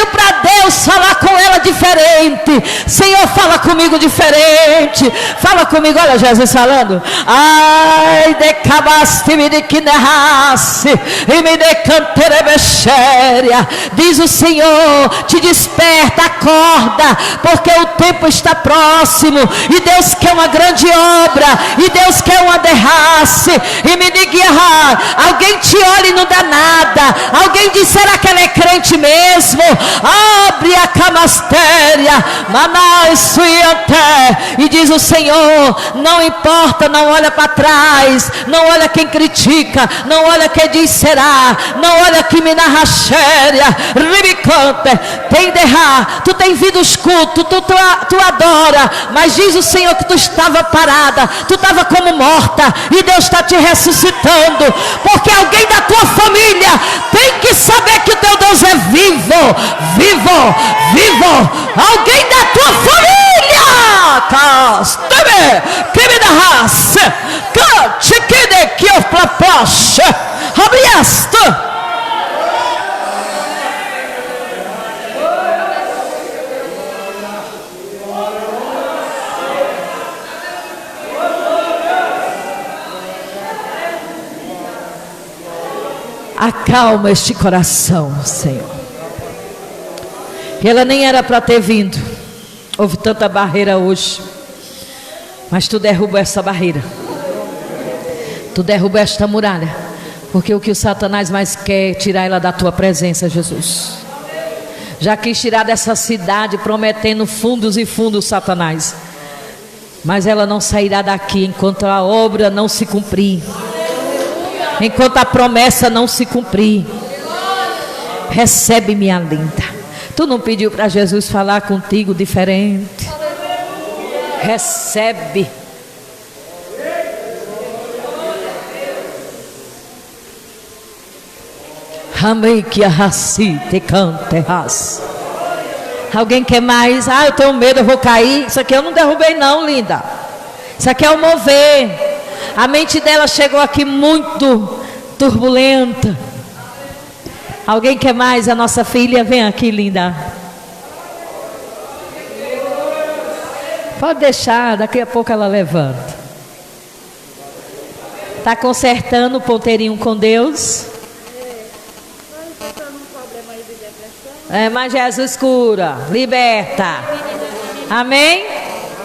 para Deus falar com ela diferente. Senhor, fala comigo diferente. Fala comigo, olha Jesus falando. Ai, decabaste me de que nerrasse e me de canterebexéria. Diz o Senhor, te desperta, acorda, porque o tempo está próximo e Deus quer uma grande obra e Deus quer uma derrace. E me diga, alguém te olha e não dá nada. Alguém diz, será que ela é crente mesmo? Abre a camastéria, manai suiante. E diz o Senhor, não importa, não olha para trás, não olha quem critica, não olha quem diz será, não olha que me narra xéria, ribicante, tem derrar, tu tem vindo os cultos, tu adora, mas diz o Senhor que tu estava parada, tu estava como morta, e Deus está te ressuscitando, porque alguém da tua família tem que saber que o teu Deus é vivo, vivo, vivo. Alguém da tua família, castume, que me dá raça, cante que de que eu proposta, abriesta. Acalma este coração, Senhor. Ela nem era para ter vindo. Houve tanta barreira hoje, mas tu derruba essa barreira. Tu derruba esta muralha, porque o que o Satanás mais quer é tirar ela da tua presença, Jesus. Já quis tirar dessa cidade, prometendo fundos e fundos, Satanás. Mas ela não sairá daqui enquanto a obra não se cumprir. Enquanto a promessa não se cumprir. Recebe, minha linda. Tu não pediu para Jesus falar contigo diferente? Recebe. Amei que a raci te cante ras. Alguém quer mais? Eu tenho medo, eu vou cair. Isso aqui eu não derrubei não, linda. Isso aqui é o mover. A mente dela chegou aqui muito turbulenta. Alguém quer mais? A nossa filha, vem aqui, linda. Pode deixar, daqui a pouco ela levanta. Está consertando o ponteirinho com Deus. Mas Jesus cura, liberta. Amém?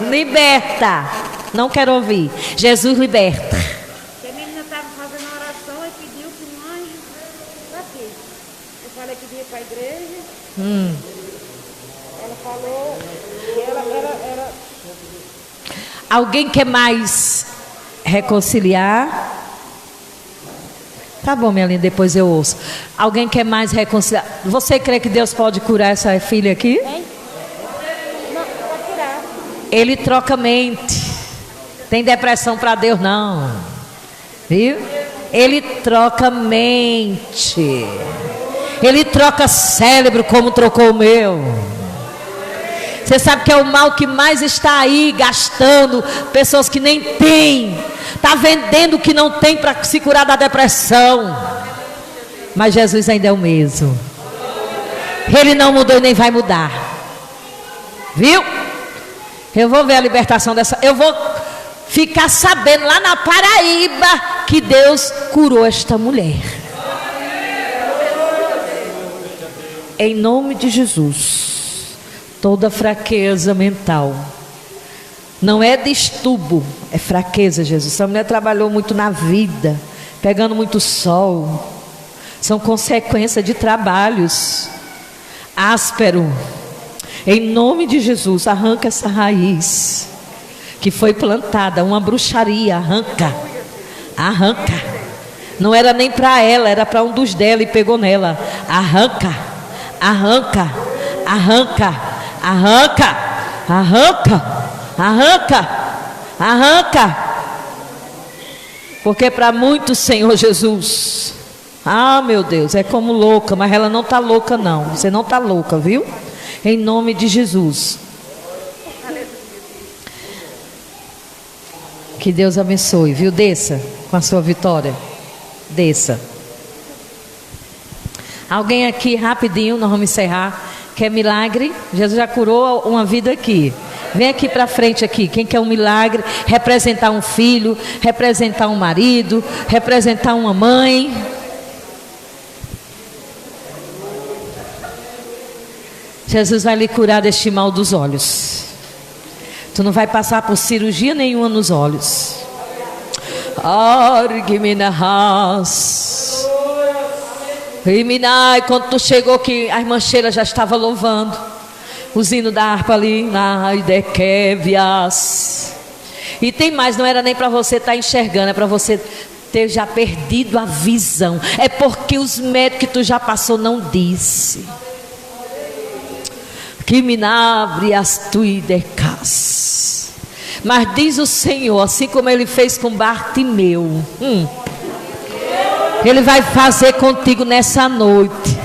Liberta. Não quero ouvir. Jesus liberta. A menina estava fazendo oração e pediu que um anjo aqui. Eu falei que ia para a igreja. Ela falou que ela era. Alguém quer mais reconciliar? Tá bom, minha linda, depois eu ouço. Alguém quer mais reconciliar? Você crê que Deus pode curar essa filha aqui? Hein? Não, pode curar. Ele troca mente. Tem depressão para Deus não. Viu? Ele troca mente. Ele troca cérebro como trocou o meu. Você sabe que é o mal que mais está aí gastando pessoas que nem têm. Está vendendo o que não tem para se curar da depressão. Mas Jesus ainda é o mesmo. Ele não mudou e nem vai mudar. Viu? Eu vou ver a libertação dessa. Eu vou ficar sabendo lá na Paraíba que Deus curou esta mulher. Em nome de Jesus. Toda fraqueza mental. Não é distúrbio, é fraqueza, Jesus. Essa mulher trabalhou muito na vida, pegando muito sol. São consequências de trabalhos áspero. Em nome de Jesus, arranca essa raiz. que foi plantada, uma bruxaria, arranca. Não era nem para ela, era para um dos dela e pegou nela. Arranca. Porque para muitos, Senhor Jesus, meu Deus, é como louca, mas ela não está louca não. Você não está louca, viu? Em nome de Jesus. Que Deus abençoe, viu? Desça com a sua vitória. Desça. Alguém aqui, rapidinho, nós vamos encerrar. Quer milagre? Jesus já curou uma vida aqui. Vem aqui para frente aqui. Quem quer um milagre? Representar um filho, representar um marido, representar uma mãe. Jesus vai lhe curar deste mal dos olhos. Tu não vai passar por cirurgia nenhuma nos olhos. E quando tu chegou que a irmã Sheila já estava louvando os hinos da harpa ali. E tem mais, não era nem para você estar enxergando, é para você ter já perdido a visão. É porque os médicos que tu já passou não disse. Que minabre as tuidecas. Mas diz o Senhor, assim como Ele fez com Bartimeu, Ele vai fazer contigo nessa noite.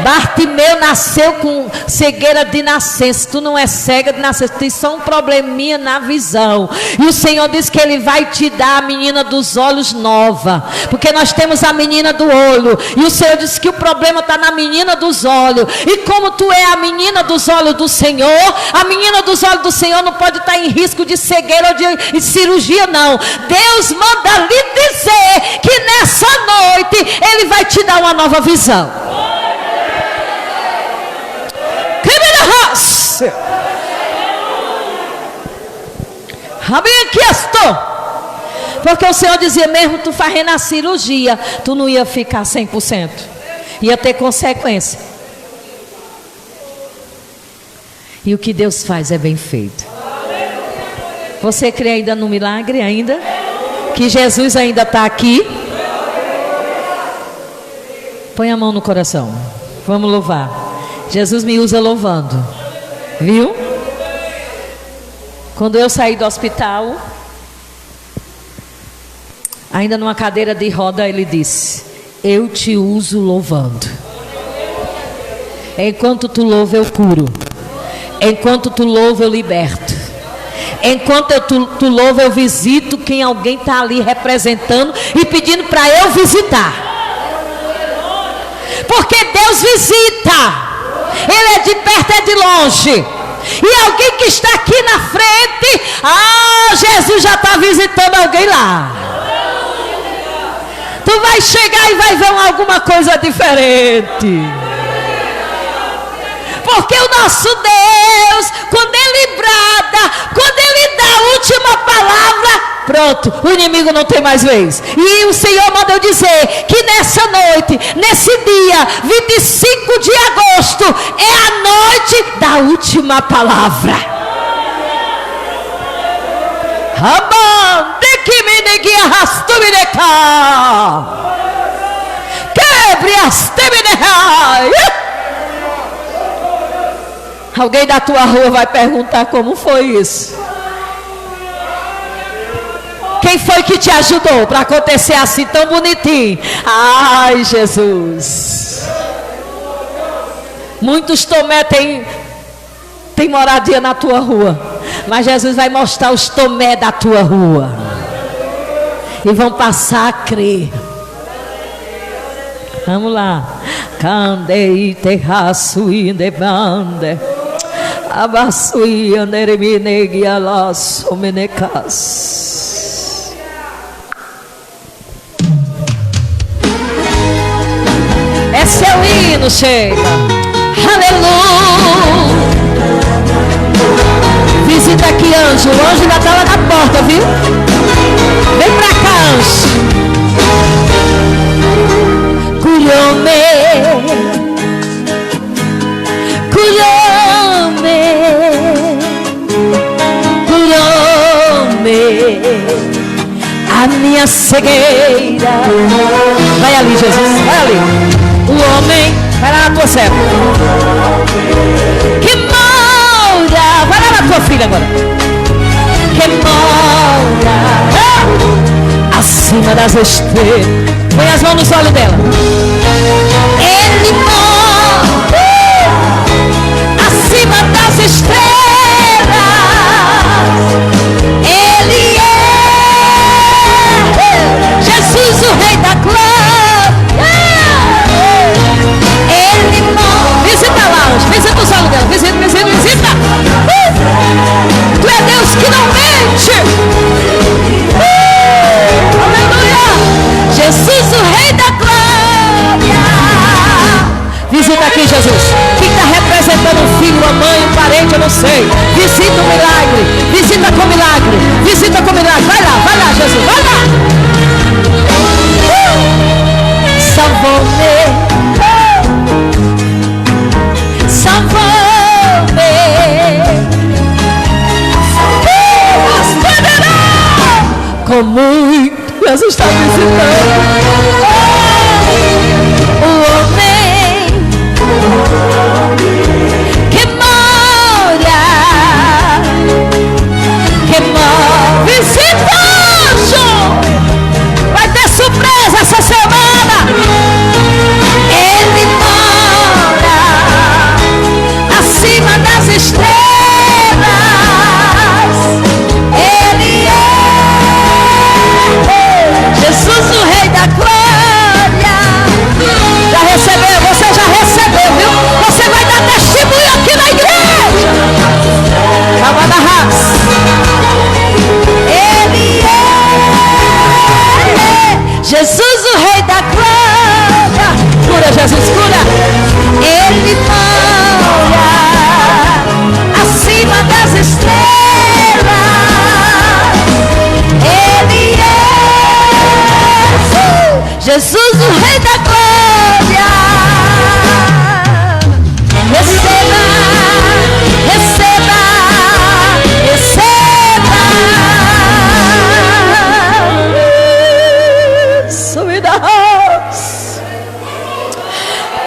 Bartimeu nasceu com cegueira de nascença. Tu não é cega de nascença, tu tem só um probleminha na visão. E o Senhor diz que Ele vai te dar a menina dos olhos nova, porque nós temos a menina do olho. E o Senhor diz que o problema está na menina dos olhos. E como tu é a menina dos olhos do Senhor, a menina dos olhos do Senhor não pode estar em risco de cegueira ou de cirurgia não. Deus manda lhe dizer que nessa noite Ele vai te dar uma nova visão. Porque o Senhor dizia, mesmo tu fazendo a cirurgia, tu não ia ficar 100%, ia ter consequência. E o que Deus faz é bem feito. Você crê ainda no milagre ainda? Que Jesus ainda está aqui? Põe a mão no coração. Vamos louvar. Jesus me usa louvando. Viu? Quando eu saí do hospital, ainda numa cadeira de roda, Ele disse: eu te uso louvando. Enquanto tu louva, eu curo. Enquanto tu louva, eu liberto. Enquanto tu louva, eu visito quem alguém está ali representando e pedindo para eu visitar. Porque Deus visita. Ele é de perto, é de longe. E alguém que está aqui na frente, Jesus já está visitando alguém lá. Tu vai chegar e vai ver alguma coisa diferente. Porque o nosso Deus, quando Ele brada, quando Ele dá a última palavra, pronto, o inimigo não tem mais vez. E o Senhor mandou dizer que nessa noite, nesse dia 25 de agosto, é a noite da última palavra. Quebre as teminehai. Alguém da tua rua vai perguntar como foi isso. Quem foi que te ajudou para acontecer assim tão bonitinho? Ai, Jesus. Muitos Tomé tem moradia na tua rua, mas Jesus vai mostrar os Tomé da tua rua e vão passar a crer. Vamos lá. Candei terraço e debande. Abasui anderminegi alasso menecas. Esse é o hino, chega. Aleluia. Visita aqui, anjo. O anjo ainda está lá na porta, viu? Vem pra cá, anjo. Curou-me. Curou-me. Curou-me. minha cegueira. Vai ali, Jesus, vai ali. O homem, vai lá na tua serva, que mora, vai lá na tua filha agora, que mora acima das estrelas. Põe as mãos nos olhos dela. Ele mora acima das estrelas. Ele é Jesus, o Rei da glória. Ele mora. Visita lá, visita os olhos dela. Visita. Tu é Deus que não mente. Aleluia. Jesus, o Rei da glória. Visita aqui, Jesus. Quem está representando um filho, uma mãe, um parente, eu não sei. Visita o milagre. Visita com milagre. Visita com milagre. Vai lá, Jesus. Vai lá. Salvou-me. Salvou-me. Com muito. Jesus está visitando. O homem que mora, visita anjo. Vai ter surpresa essa semana. Ele mora acima das estrelas. Ele é Jesus, o Rei da glória. Já recebeu? Você já recebeu, viu? Você vai dar testemunho aqui na igreja. Calma na raça. Ele é Jesus, o Rei da glória. Cura, Jesus, cura. Ele mora acima das estrelas. Ele é Jesus, o Rei da glória. Receba, receba, receba. Sumi da house.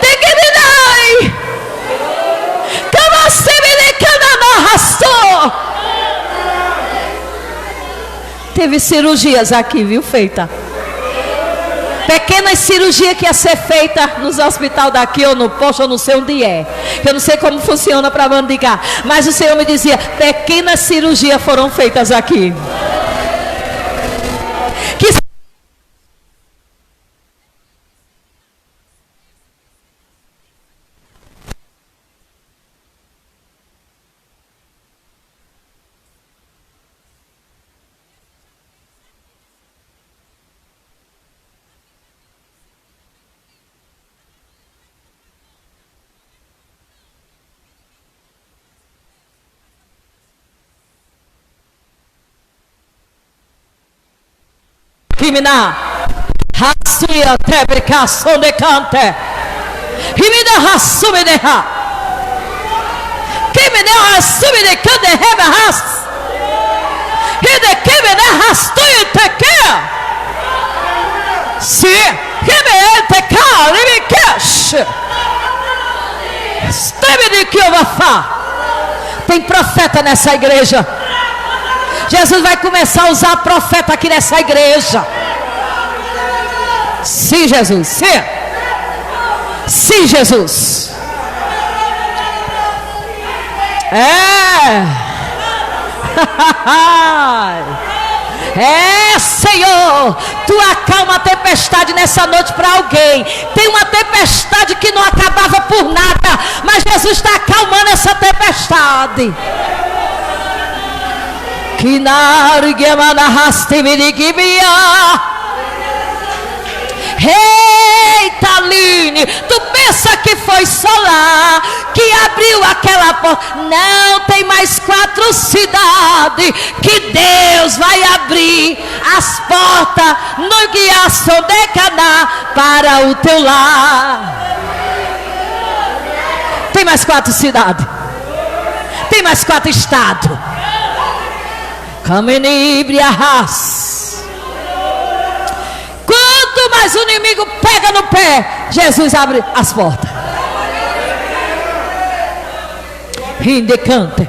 Tem que me dar. Como você me arrastou. Teve cirurgias aqui, viu, feita. Pequenas cirurgias que ia ser feita nos hospitais daqui ou no posto, eu não sei onde é. Eu não sei como funciona para mandigar. Mas o Senhor me dizia, pequenas cirurgias foram feitas aqui. Que Rimina, Hasuya Tebrika Sondekante, Rimina Hasumineha, Kimina Hasumine Hebahas, Hide Kimina Hastuyu Tekea, Si, Kimina Teka, Limikesh, Stebini Kiovafa. Tem profeta nessa igreja. Jesus vai começar a usar profeta aqui nessa igreja. Sim, Jesus. Sim. Sim, Jesus. Senhor, tu acalma a tempestade nessa noite para alguém. Tem uma tempestade que não acabava por nada, mas Jesus está acalmando essa tempestade. Ei, Taline, tu pensa que foi só lá que abriu aquela porta? Não, tem mais 4 cidades que Deus vai abrir as portas no Guiação de Caná para o teu lar. Tem mais 4 cidades. Tem mais 4 estados. Caminibria ras. mas o inimigo pega no pé. Jesus abre as portas. Indecante.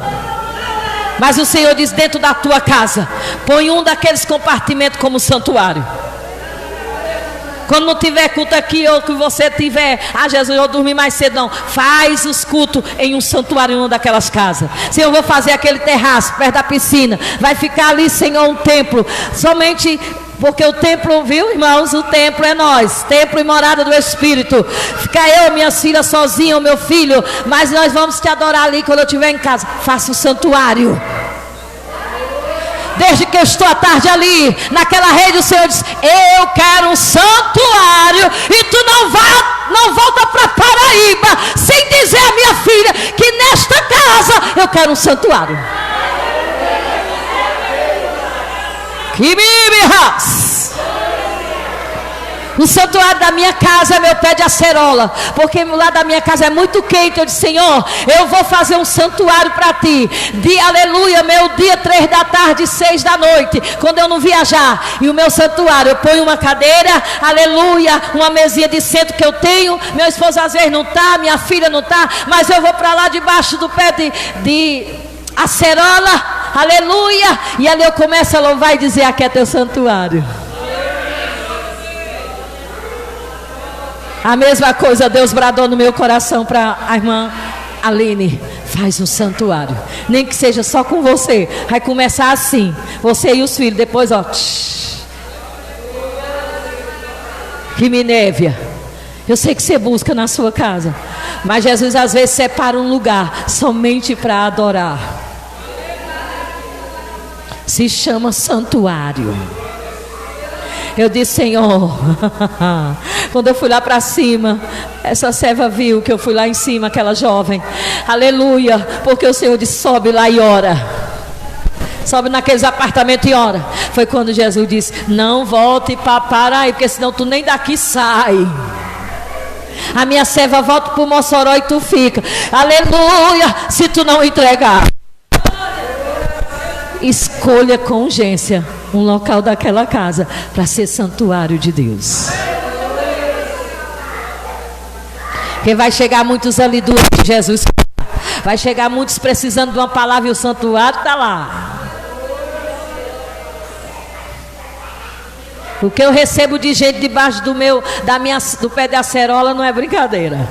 Mas o Senhor diz: dentro da tua casa, põe um daqueles compartimentos como santuário. Quando não tiver culto aqui, ou que você tiver, Jesus, eu vou dormir mais cedo, não. Faz os cultos em um santuário, em uma daquelas casas. Senhor, eu vou fazer aquele terraço perto da piscina. Vai ficar ali, Senhor, um templo. Somente porque o templo, viu, irmãos? O templo é nós, templo e morada do Espírito. Fica eu, minhas filhas sozinha, o meu filho. Mas nós vamos te adorar ali quando eu estiver em casa. Faça um santuário. Desde que eu estou à tarde ali, naquela rede, o Senhor diz: eu quero um santuário. E tu não volta para Paraíba sem dizer à minha filha que nesta casa eu quero um santuário. Que me o santuário da minha casa é meu pé de acerola, porque lá da minha casa é muito quente. Eu disse: Senhor, eu vou fazer um santuário para ti. Dia, aleluia, meu dia 3 da tarde, 6 da noite, quando eu não viajar. E o meu santuário, eu ponho uma cadeira, aleluia, uma mesinha de centro que eu tenho. Meu esposo às vezes não está, minha filha não está, mas eu vou para lá debaixo do pé de acerola, aleluia. E ali eu começo a louvar e dizer: aqui é teu santuário. A mesma coisa Deus bradou no meu coração para a irmã Aline: faz um santuário, nem que seja só com você. Vai começar assim, você e os filhos. Depois, ó, que Minévia, eu sei que você busca na sua casa, mas Jesus às vezes separa um lugar somente para adorar. Se chama santuário. Eu disse: Senhor, quando eu fui lá para cima, essa serva viu que eu fui lá em cima, aquela jovem, aleluia, porque o Senhor disse: sobe lá e ora. Sobe naqueles apartamentos e ora. Foi quando Jesus disse: não volte para Paraíba, porque senão tu nem daqui sai. A minha serva volta para o Mossoró e tu fica. Aleluia, se tu não entregar. Escolha com urgência um local daquela casa para ser santuário de Deus. Porque vai chegar muitos ali do Jesus. Vai chegar muitos precisando de uma palavra e o santuário está lá. O que eu recebo de gente debaixo do pé de acerola não é brincadeira.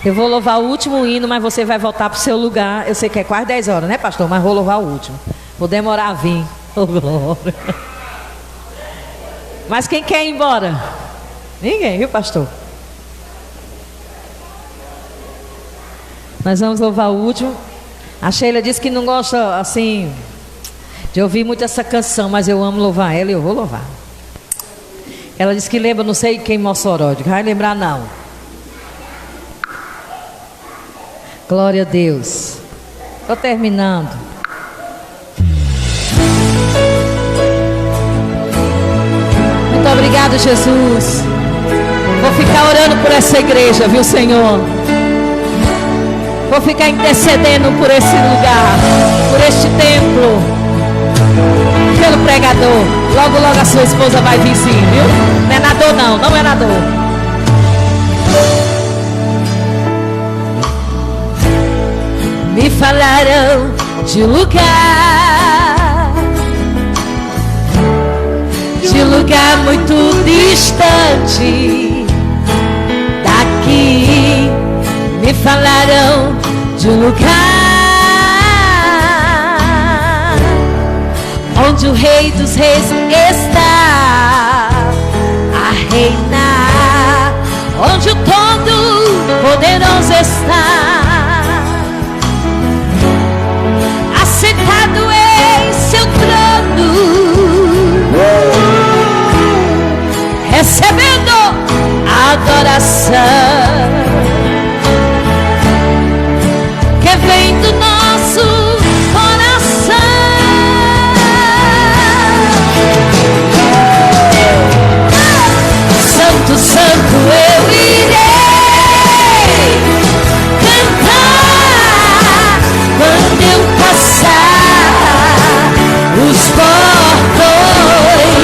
Eu vou louvar o último hino, mas você vai voltar para o seu lugar. Eu sei que é quase 10 horas, né, pastor? Mas vou louvar o último. Vou demorar a vir. Oh, glória. Mas quem quer ir embora? Ninguém, viu, pastor? Nós vamos louvar o último. A Sheila disse que não gosta, assim, de ouvir muito essa canção, mas eu amo louvar ela e eu vou louvar. Ela disse que lembra, não sei quem, Mossoró. Vai lembrar não. Glória a Deus. Estou terminando. Muito obrigado, Jesus. Vou ficar orando por essa igreja, viu, Senhor? Vou ficar intercedendo por esse lugar, por este templo, pelo pregador. Logo, logo a sua esposa vai vir, sim, viu? Não é nadador, não, não é nadador. Me falaram de lugar muito distante daqui. Me falaram de lugar onde o Rei dos Reis está a reinar, onde o Todo-Poderoso está sentado em seu trono, recebendo adoração que vem do nosso coração. Santo, santo, eu irei cantar quando eu passar os portões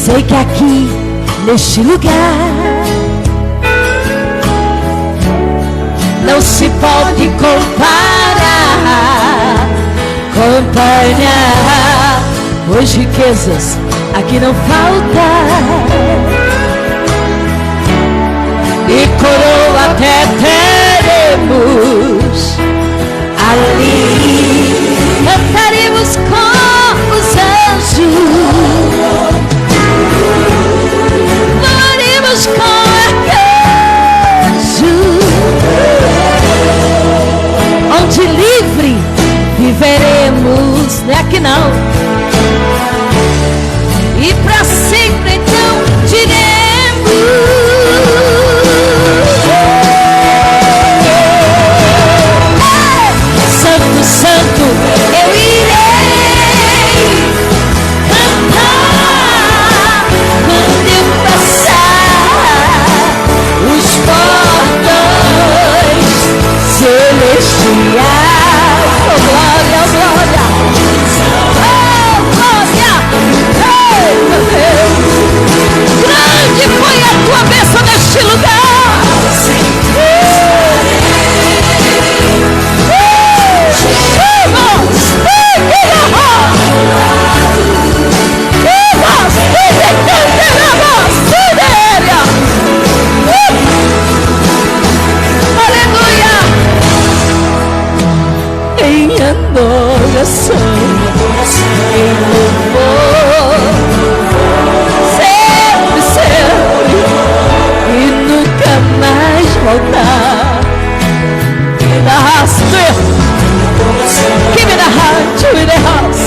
Sei que aqui, neste lugar, não se pode comparar, pois riquezas aqui não faltam, e coroa até teremos ali. Cantaremos com os anjos, voaremos com arcanjos, onde livre viveremos, não é aqui não, e pra sempre então diremos: Santo, Santo, eu irei cantar quando eu passar os portões celestiais. Oh, glória, oh, glória, oh, glória, oh, meu Deus. Grande foi a tua bênção neste lugar. Aleluia! Em adoração, em louvor, sempre, sempre, e nunca mais voltar. Give me the house, give me the heart, give me the house.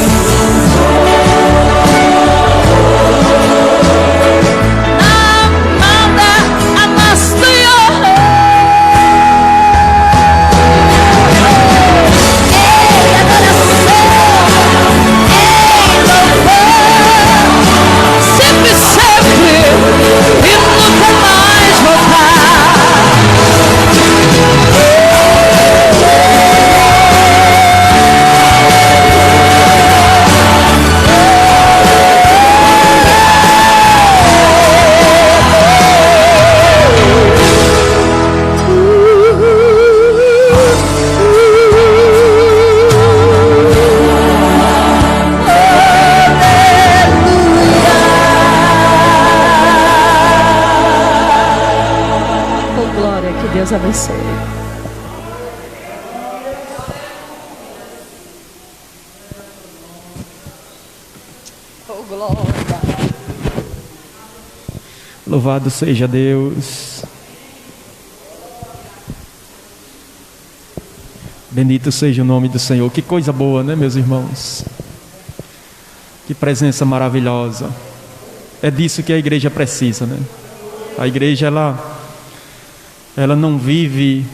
Deus abençoe. Oh, glória. Louvado seja Deus. Bendito seja o nome do Senhor. Que coisa boa, né, meus irmãos? Que presença maravilhosa. É disso que a igreja precisa, né? A igreja, ela não vive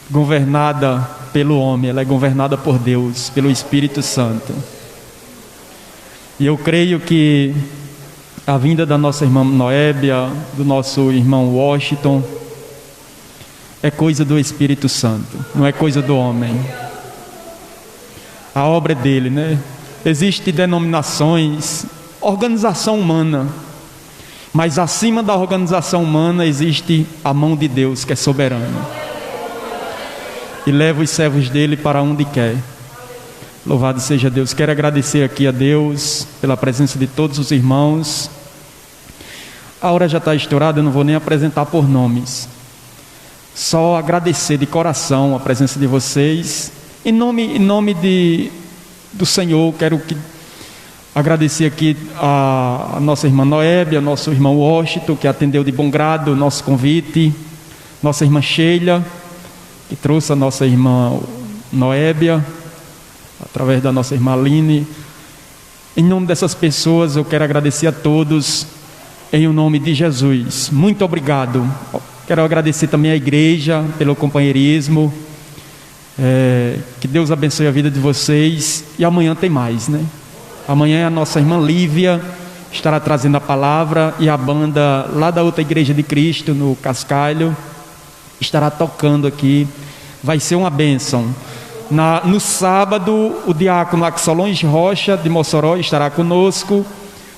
governada pelo homem, ela é governada por Deus, pelo Espírito Santo. E eu creio que a vinda da nossa irmã Noébia, do nosso irmão Washington, é coisa do Espírito Santo, não é coisa do homem. A obra é dele, né? Existem denominações, organização humana, mas acima da organização humana existe a mão de Deus, que é soberana, e leva os servos dele para onde quer. Louvado seja Deus. Quero agradecer aqui a Deus pela presença de todos os irmãos. A hora já está estourada, eu não vou nem apresentar por nomes, só agradecer de coração a presença de vocês. Em nome do Senhor, quero agradecer aqui a nossa irmã Noébia, nosso irmão Washington, que atendeu de bom grado o nosso convite, nossa irmã Sheila, que trouxe a nossa irmã Noébia, através da nossa irmã Aline. Em nome dessas pessoas, eu quero agradecer a todos, em nome de Jesus. Muito obrigado. Quero agradecer também à igreja pelo companheirismo. Que Deus abençoe a vida de vocês. E amanhã tem mais, né? Amanhã a nossa irmã Lívia estará trazendo a palavra, e a banda lá da outra igreja de Cristo, no Cascalho, estará tocando aqui. Vai ser uma bênção. No sábado, o diácono Axolões Rocha, de Mossoró, estará conosco.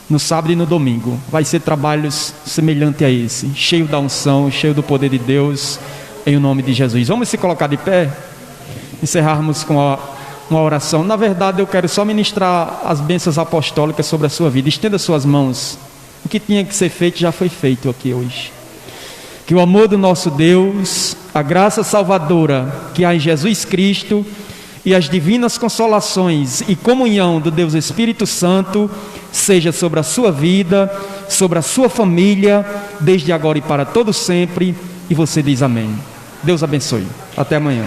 no sábado e no domingo. Vai ser trabalhos semelhantes a esse, cheio da unção, cheio do poder de Deus, em o nome de Jesus. Vamos se colocar de pé? Encerrarmos com uma oração. Na verdade, eu quero só ministrar as bênçãos apostólicas sobre a sua vida. Estenda suas mãos. O que tinha que ser feito já foi feito aqui hoje. Que o amor do nosso Deus, a graça salvadora que há em Jesus Cristo e as divinas consolações e comunhão do Deus Espírito Santo seja sobre a sua vida, sobre a sua família, desde agora e para todo sempre. E você diz amém. Deus abençoe. Até amanhã.